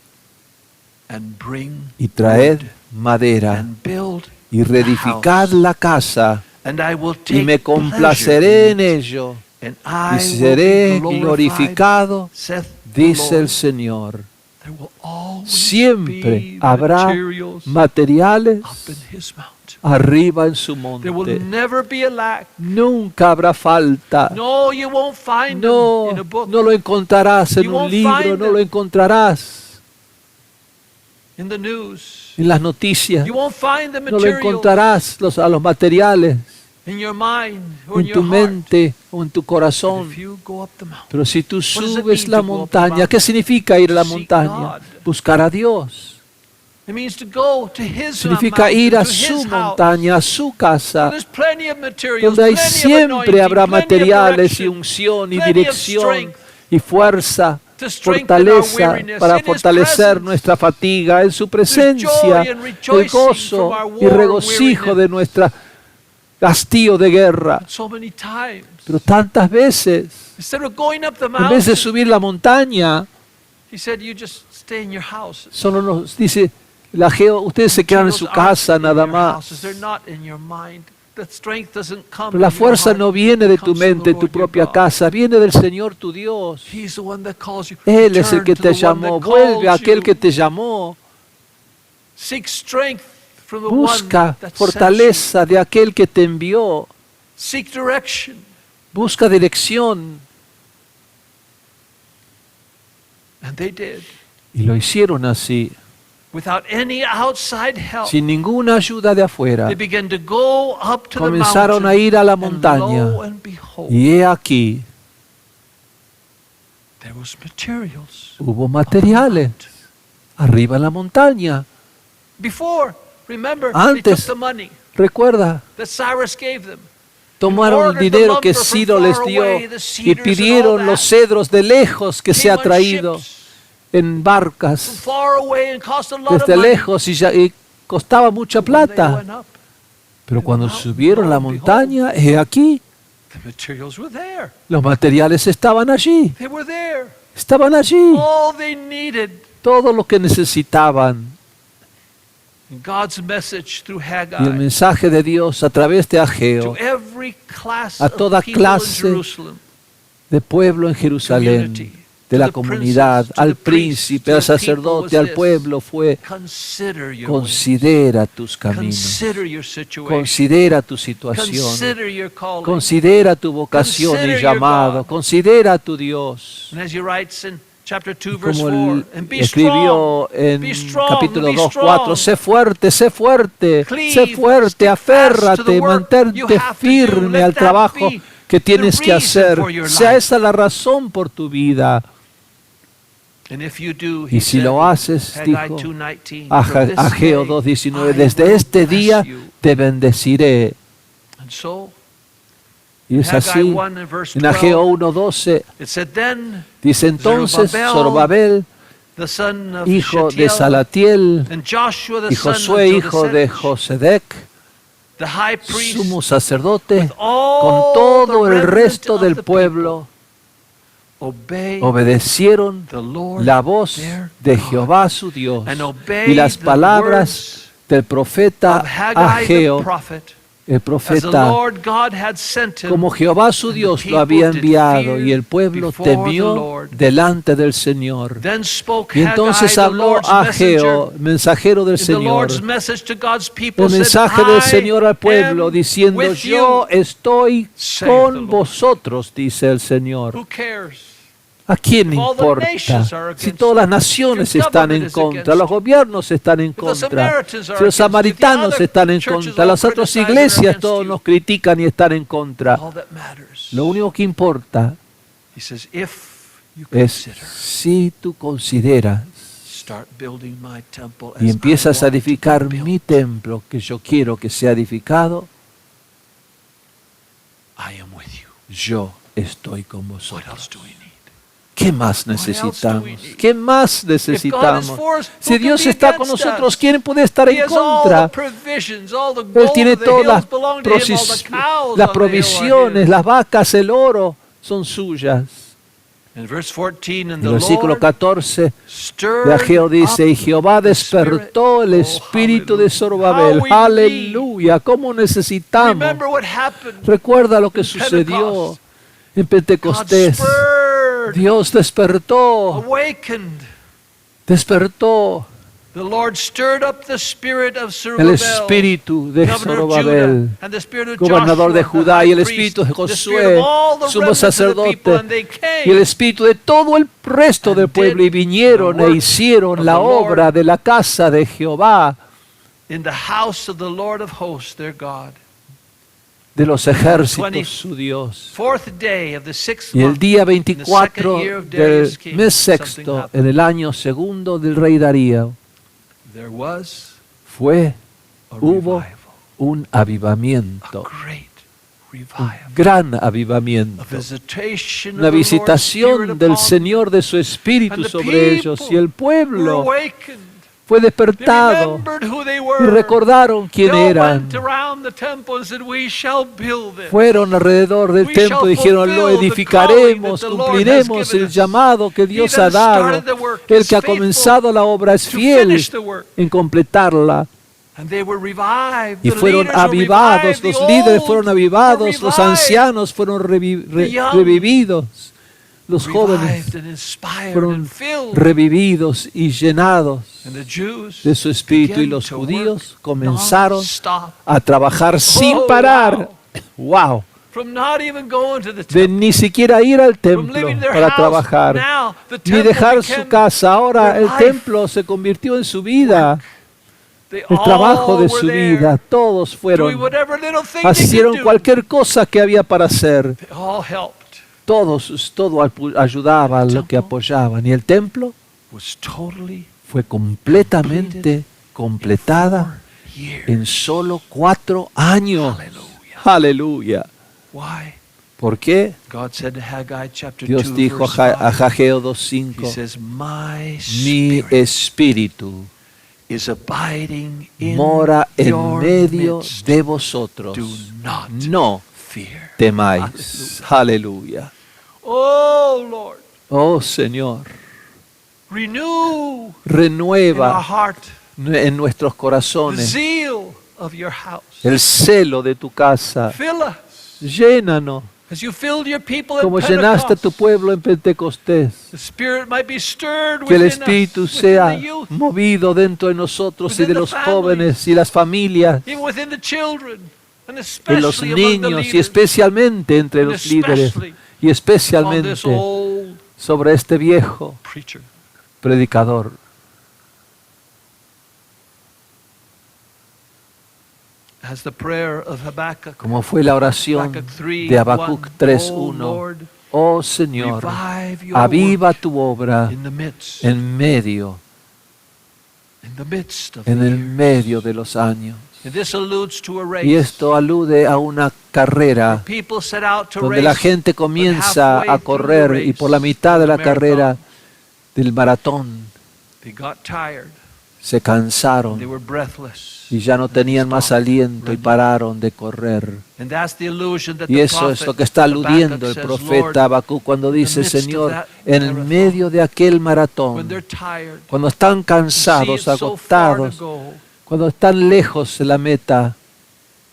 and bring y traed wood madera and build y reedificad la casa, and I will y take me complaceré en ello and y I seré will be glorified, glorificado, saith the dice el Lord. Señor. There will always Siempre be habrá materials materiales up in his mountain. arriba en su There will monte. never be a lack. Nunca habrá falta. No, you won't find No, them in a book. no lo encontrarás en You un won't libro, find no them. lo encontrarás In the news. en las noticias, You won't find the no lo materials encontrarás a los materiales in your mind or in en tu your heart. mente o en tu But corazón. if you go up the mountain, Pero si tú does it subes mean la to go up the montaña, mountain? ¿qué significa ir a la To seek montaña? God. Buscar a Dios. it means to go to his Significa mountain, ir a to su his house. montaña, a su casa, There's plenty of materials, donde hay plenty of siempre anointing, habrá plenty of materiales y direction unción y plenty of dirección strength y fuerza, to strengthen our fortaleza weariness. para In his fortalecer presence, nuestra fatiga, en su presencia, joy and el rejoicing gozo from our y war regocijo de weariness. nuestra hastío de guerra. So many times, Pero tantas veces, instead of going up the en vez mountain, de subir la montaña, he said, you just stay in your house. solo nos dice la Ageo, ustedes se quedan en su casa nada más. They're not in your mind. The strength doesn't come Pero la in your fuerza heart. no viene de tu It comes from mente, the tu Lord your propia God. casa, viene del Señor tu Dios. He's the one that calls you. Él es el Return que to te the one llamó, that vuelve a called aquel you. que te llamó, Seek strength from the busca one that sent you. fortaleza de aquel que te envió, Seek direction. busca dirección. And they did. Y lo hicieron así, Without any outside help. sin ninguna ayuda de afuera. They began to go up to Comenzaron the a mountain. ir a la And montaña. lo and behold, Y he aquí, there was materials. hubo materiales arriba en la montaña. Before, remember, they Antes. took the money Recuerda, that Cyrus gave them. tomaron el dinero que Ciro les dio y pidieron los cedros de lejos que se ha Came on traído ships en from barcas far away and cost a lot of desde money. lejos y costaba mucha When they plata. went up, Pero cuando mountain, subieron la lo and montaña, he aquí, the materials were there. los materiales estaban allí, They were there. estaban allí, All they needed. todo lo que necesitaban. And God's message through Y el Haggai mensaje de Dios a través de to Ageo, every class a of toda people in clase Jerusalem, de pueblo en Jerusalén, de la comunidad, al príncipe, al sacerdote, al pueblo, fue: consider your ways. considera tus caminos, Consider your situation. considera tu situación, Consider your calling. considera tu vocación Consider y your llamado, God. considera a tu Dios. And as he writes in chapter 2, Y verse como 4, él and be escribió strong, en be strong, capítulo be 2, strong. 4, sé fuerte, sé fuerte, Cleave, sé fuerte, stick fast to aférrate, the work you mantente have to do. firme Let al that trabajo be que tienes que reason hacer. for your Sea life. esa la razón por tu vida. And if you do, Y he si said lo in haces, Haggai dijo 2:19, Ageo from this day 2:19, I desde will este bless día you. te bendeciré. And so Y es así. Haggai 1 and verse En Ageo 12, 1:12 it said, Then dice entonces Zorobabel, the son of hijo de Shealtiel, Salatiel, and Joshua the y son Josué, of hijo de Josedech, Josedec, the high priest, sumo sacerdote, with all con todo the el remnant resto of del the pueblo, obeyed obedecieron the Lord la voz their de God, Jehová su Dios and y obeyed las the palabras words del profeta of Haggai the Ageo, prophet, el as the profeta, Lord God had sent him. como Jehová su and the Dios lo people había did enviado, fear y el pueblo before the temió Lord. delante del Señor. Then spoke Y Haggai, entonces the habló Lord's messenger, Ageo, mensajero del in the Señor, Lord's message to God's people, el said, mensaje del "I Señor al pueblo, am diciendo, with yo you." estoy saith the con Lord. vosotros, dice el Señor. Who cares? ¿A quién If all the importa? nations are Si against todas las you, naciones if your están government en is contra, against los you, gobiernos están en if the contra, Samaritans si are los against you, if the samaritanos other están en churches contra, all las otras criticize and are iglesias against todos you, nos critican y están en contra. all that matters, Lo único que importa he says, if you es consider, si tú consideras start building my temple as y I empiezas a want it to be edificar built. mi templo que yo quiero que sea edificado, I am with you. yo estoy con What vosotros. else do we need? ¿Qué más What else do we necesitamos? need? ¿Qué más If God is necesitamos? for us, Si who can Dios be está con against nosotros, us? ¿quién puede estar He en has all contra? the provisions, all the Él gold tiene of the todas hills belong to him, all the cows las on the hill are provisiones, his. las vacas, el oro son suyas. In verse 14, and En the el versículo Lord 14 de stirred Ageo dice, y up Jehová the despertó el Spirit. espíritu Oh, de hallelujah. Zorobabel. How we Aleluya, cómo necesitamos. Remember what happened. Recuerda lo que in sucedió Pentecost. en God Pentecostés. spurred, Dios despertó, awakened. despertó The Lord stirred up the spirit of el Zerubbabel, espíritu de governor of Zorobabel, Judah, and the spirit of gobernador de Joshua, Judá, the y high el priest, espíritu de the spirit Josué, of all the sumo remnants of the people, sacerdote, and they came. y el espíritu de todo el resto del pueblo, y vinieron e hicieron la obra de la casa de Jehová, in the house of the Lord of hosts, their God. de los ejércitos, su Dios. Fourth day of the sixth Y el month, día in the second 24 year of del Darius' king, mes something sexto, happened. en el año segundo del rey Darío, There was fue, a hubo revival, un a avivamiento, great un revival, gran a avivamiento, visitation una of the Lord's Spirit visitación del upon Señor de su them. Espíritu And the sobre ellos, people y el were pueblo awakened. fue They despertado remembered who they y were. recordaron They quién all eran. went around the temple and said, "We shall build it." Fueron alrededor del We templo shall y dijeron, lo fulfill the edificaremos, calling that the Lord has cumpliremos given el us. llamado que He Dios that ha has dado. started the work El is que ha faithful comenzado la obra es to fiel finish the work. en completarla. And they were revived. Y The fueron leaders were avivados, revived. los The líderes old fueron were avivados, los revived. ancianos fueron The young revividos, los jóvenes Revived and inspired fueron and filled. revividos y llenados And the Jews de su espíritu, y began los to judíos work comenzaron non-stop. a trabajar sin parar. ¡Wow! From not even going to the De temple. ni siquiera ir al From templo leaving their para house. trabajar, Now, the ni temple dejar su became casa. Ahora their el life. templo se convirtió en su vida, They el trabajo all de were su there, vida. Todos doing fueron, whatever little thing they hicieron could do. cualquier cosa que había para hacer. They all helped. Todo ayudaban, lo que apoyaban. Y el templo Was totally fue completamente completada 4 years. en solo 4 años. Hallelujah. Aleluya. Why? ¿Por qué? God said in Haggai chapter 2, Dios dijo verse a 5, Ageo He 2:5, says, "My mi spirit espíritu is abiding in mora en your medio midst. de vosotros. Do not No fear." temáis. Aleluya. Oh Lord, Oh Señor, renew in our renueva heart en nuestros the corazones zeal of your house. el celo de tu casa. Fill us Llénanos as you filled your people como at llenaste a tu Pentecost. pueblo en Pentecostés. The Spirit might be stirred Que el within Espíritu us, within sea the youth, movido dentro de nosotros y within de the los families, jóvenes y las familias, even within the children, and en los especially among the niños y leaders, especialmente entre and los líderes especially y on especialmente this old sobre este viejo preacher. predicador. As the prayer of Habakkuk, Como fue la oración Habakkuk 3, de Habacuc 1, 3:1. Lord, Oh Señor, revive your aviva work tu obra in the midst. en medio. en el medio de los años. And this alludes to a race. Y esto alude a una carrera People set out to donde la race, gente comienza halfway a through correr the y por la race, mitad de la the marathon, carrera del maratón they got tired. se They cansaron were breathless. y ya no tenían más aliento y pararon de correr. And that's the illusion that Y the eso es lo que prophet está aludiendo Habakkuk el says, profeta Lord, Habacuc cuando dice, midst of Señor, that en el marathon, medio de aquel when maratón, they're tired, cuando están see cansados, it so far to agotados, go, cuando están lejos de la meta,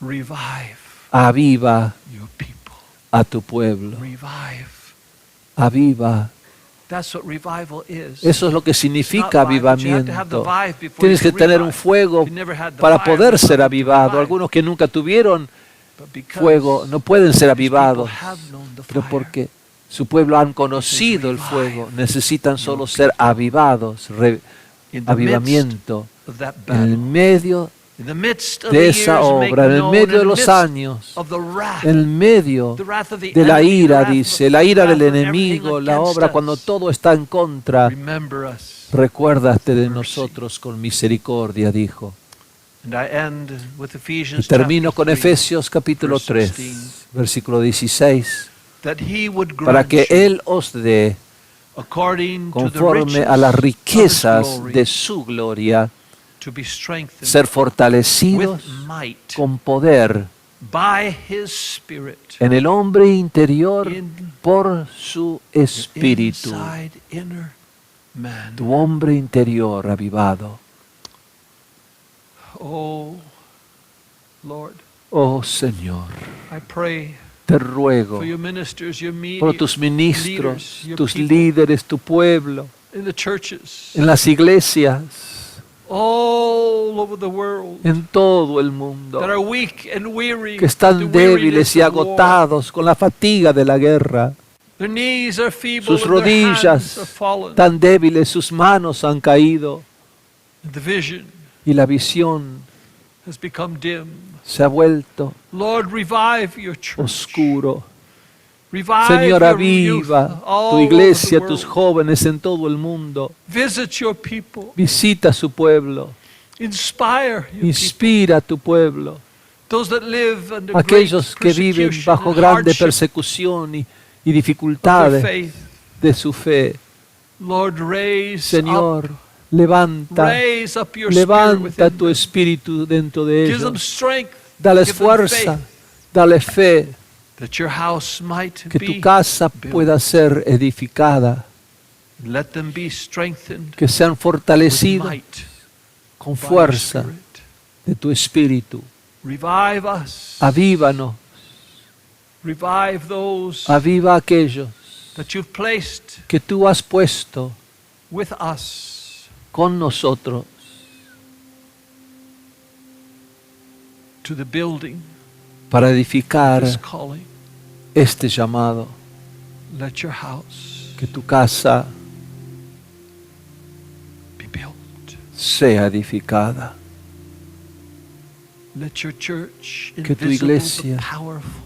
revive aviva your people. a tu pueblo, Revive. aviva. That's what revival is. Eso es lo que It's significa not vibe, but you have to have the avivamiento. vibe before Tienes you que can tener un revive. fuego If you never had the para vibe, poder there's ser nothing to avivado. revive. Algunos que nunca tuvieron But because fuego no pueden ser these people avivados, have known the pero fire, porque su pueblo han conocido el fuego, necesitan solo ser avivados, in the avivamiento midst of that en el battle, medio in the midst of de the esa years, make obra, en el known, medio in de the los midst años, of the wrath, en el medio the wrath of the de la enemy, ira, the wrath dice, of- la ira the del wrath of everything enemigo, la against obra us. cuando todo está en contra. Remember us. Recuérdate de Mercy. nosotros con misericordia, dijo. And I end with Y Ephesians termino chapter con 3, Efesios capítulo verse 3, 16. versículo 16, that he would para grant que you, Él os dé, according to the conforme riches a las of his riquezas glory, de su gloria, to be strengthened ser with fortalecidos might con poder by his Spirit en el hombre interior in por su espíritu, inside inner man. tu hombre interior avivado. Oh Lord, Oh Señor, I pray te ruego for your ministers, your por tus leaders, ministros, your tus people líderes, tu pueblo, in the churches en las iglesias, all over the world en todo el mundo, that are weak and weary, que with están the débiles y weariness of war. agotados con la fatiga de la guerra. Their knees are feeble Sus and their hands rodillas are fallen. tan débiles, sus manos han caído And the vision y la visión has become dim. se ha vuelto Lord, revive your church. oscuro. Revive Señor, your youth aviva all tu over iglesia, the tus world. jóvenes en todo el mundo. Visit your people. Visita su pueblo, Inspire your people. inspira a tu pueblo. Those that live under Aquellos great que viven persecution bajo and grande hardship persecución y of their dificultades faith. de su fe. Lord, raise Señor, up, levanta, raise up your spirit levanta within tu them. espíritu dentro de Give them ellos. strength. Dales give them fuerza, faith, dale fe, that your house might que be tu casa built. pueda ser edificada, Let them be strengthened que sean with fortalecidos might con by your fuerza Spirit. de tu espíritu. Revive us. Avívanos, Revive those aviva a aquellos that you've placed que tú has puesto with us con nosotros to the building para edificar this calling. este llamado. Let your house Que tu casa be built. sea edificada. Let your church, Que tu invisible iglesia but powerful,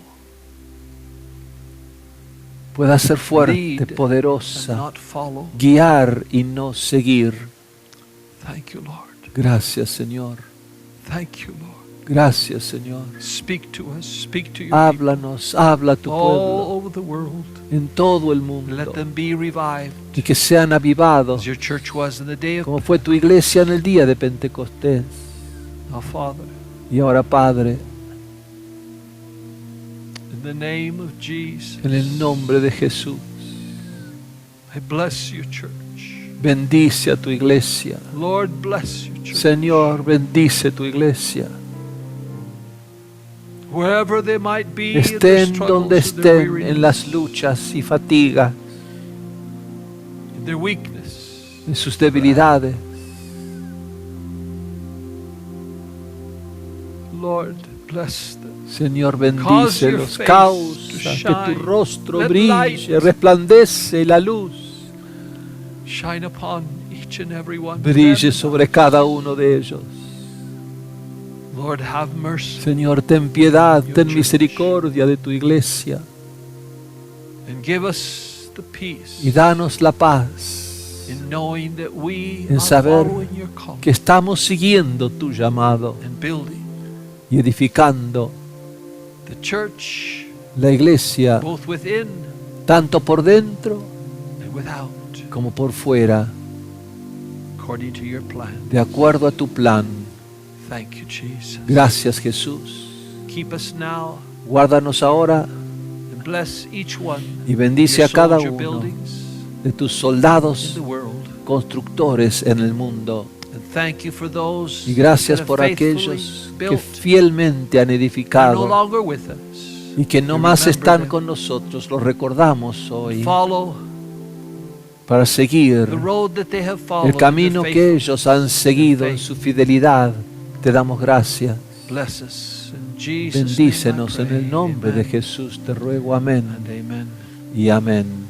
pueda ser fuerte, lead and poderosa, not follow. guiar y no seguir. Thank you, Lord. Gracias, Señor. Thank you, Lord. Gracias, Señor. Speak to us. Speak to your Háblanos, habla a tu people all pueblo over the world. en todo el Let mundo them be revived y que sean avivados as your church was in the day of como fue tu iglesia en el día de Pentecostés. our Father. Y ahora, Padre, In the name of Jesus, en el nombre de Jesús, I bless your church. bendice a tu iglesia. Lord, bless your church. Señor, bendice tu iglesia. Wherever they might be in their Estén struggles, donde in their estén, en las weariness, luchas y fatigas, in their weakness. en sus debilidades. Lord, bless them. Señor, Cause your bendícelos, face causa to que tu shine. rostro Let brille, light resplandece la luz, shine upon each and every one of brille them. sobre cada uno de ellos. Lord, have mercy Señor, ten piedad, Your ten church. misericordia de tu iglesia and give us the peace y danos la paz en saber que estamos siguiendo tu llamado y edificando la iglesia tanto por dentro como por fuera, de acuerdo a tu plan. Gracias, Jesús. Guárdanos ahora y bendice a cada uno de tus soldados constructores en el mundo. Y gracias por aquellos que fielmente han edificado y que no más están con nosotros. Los recordamos hoy para seguir el camino que ellos han seguido en su fidelidad. Te damos gracias. Bendícenos en el nombre de Jesús, te ruego. Amén y amén.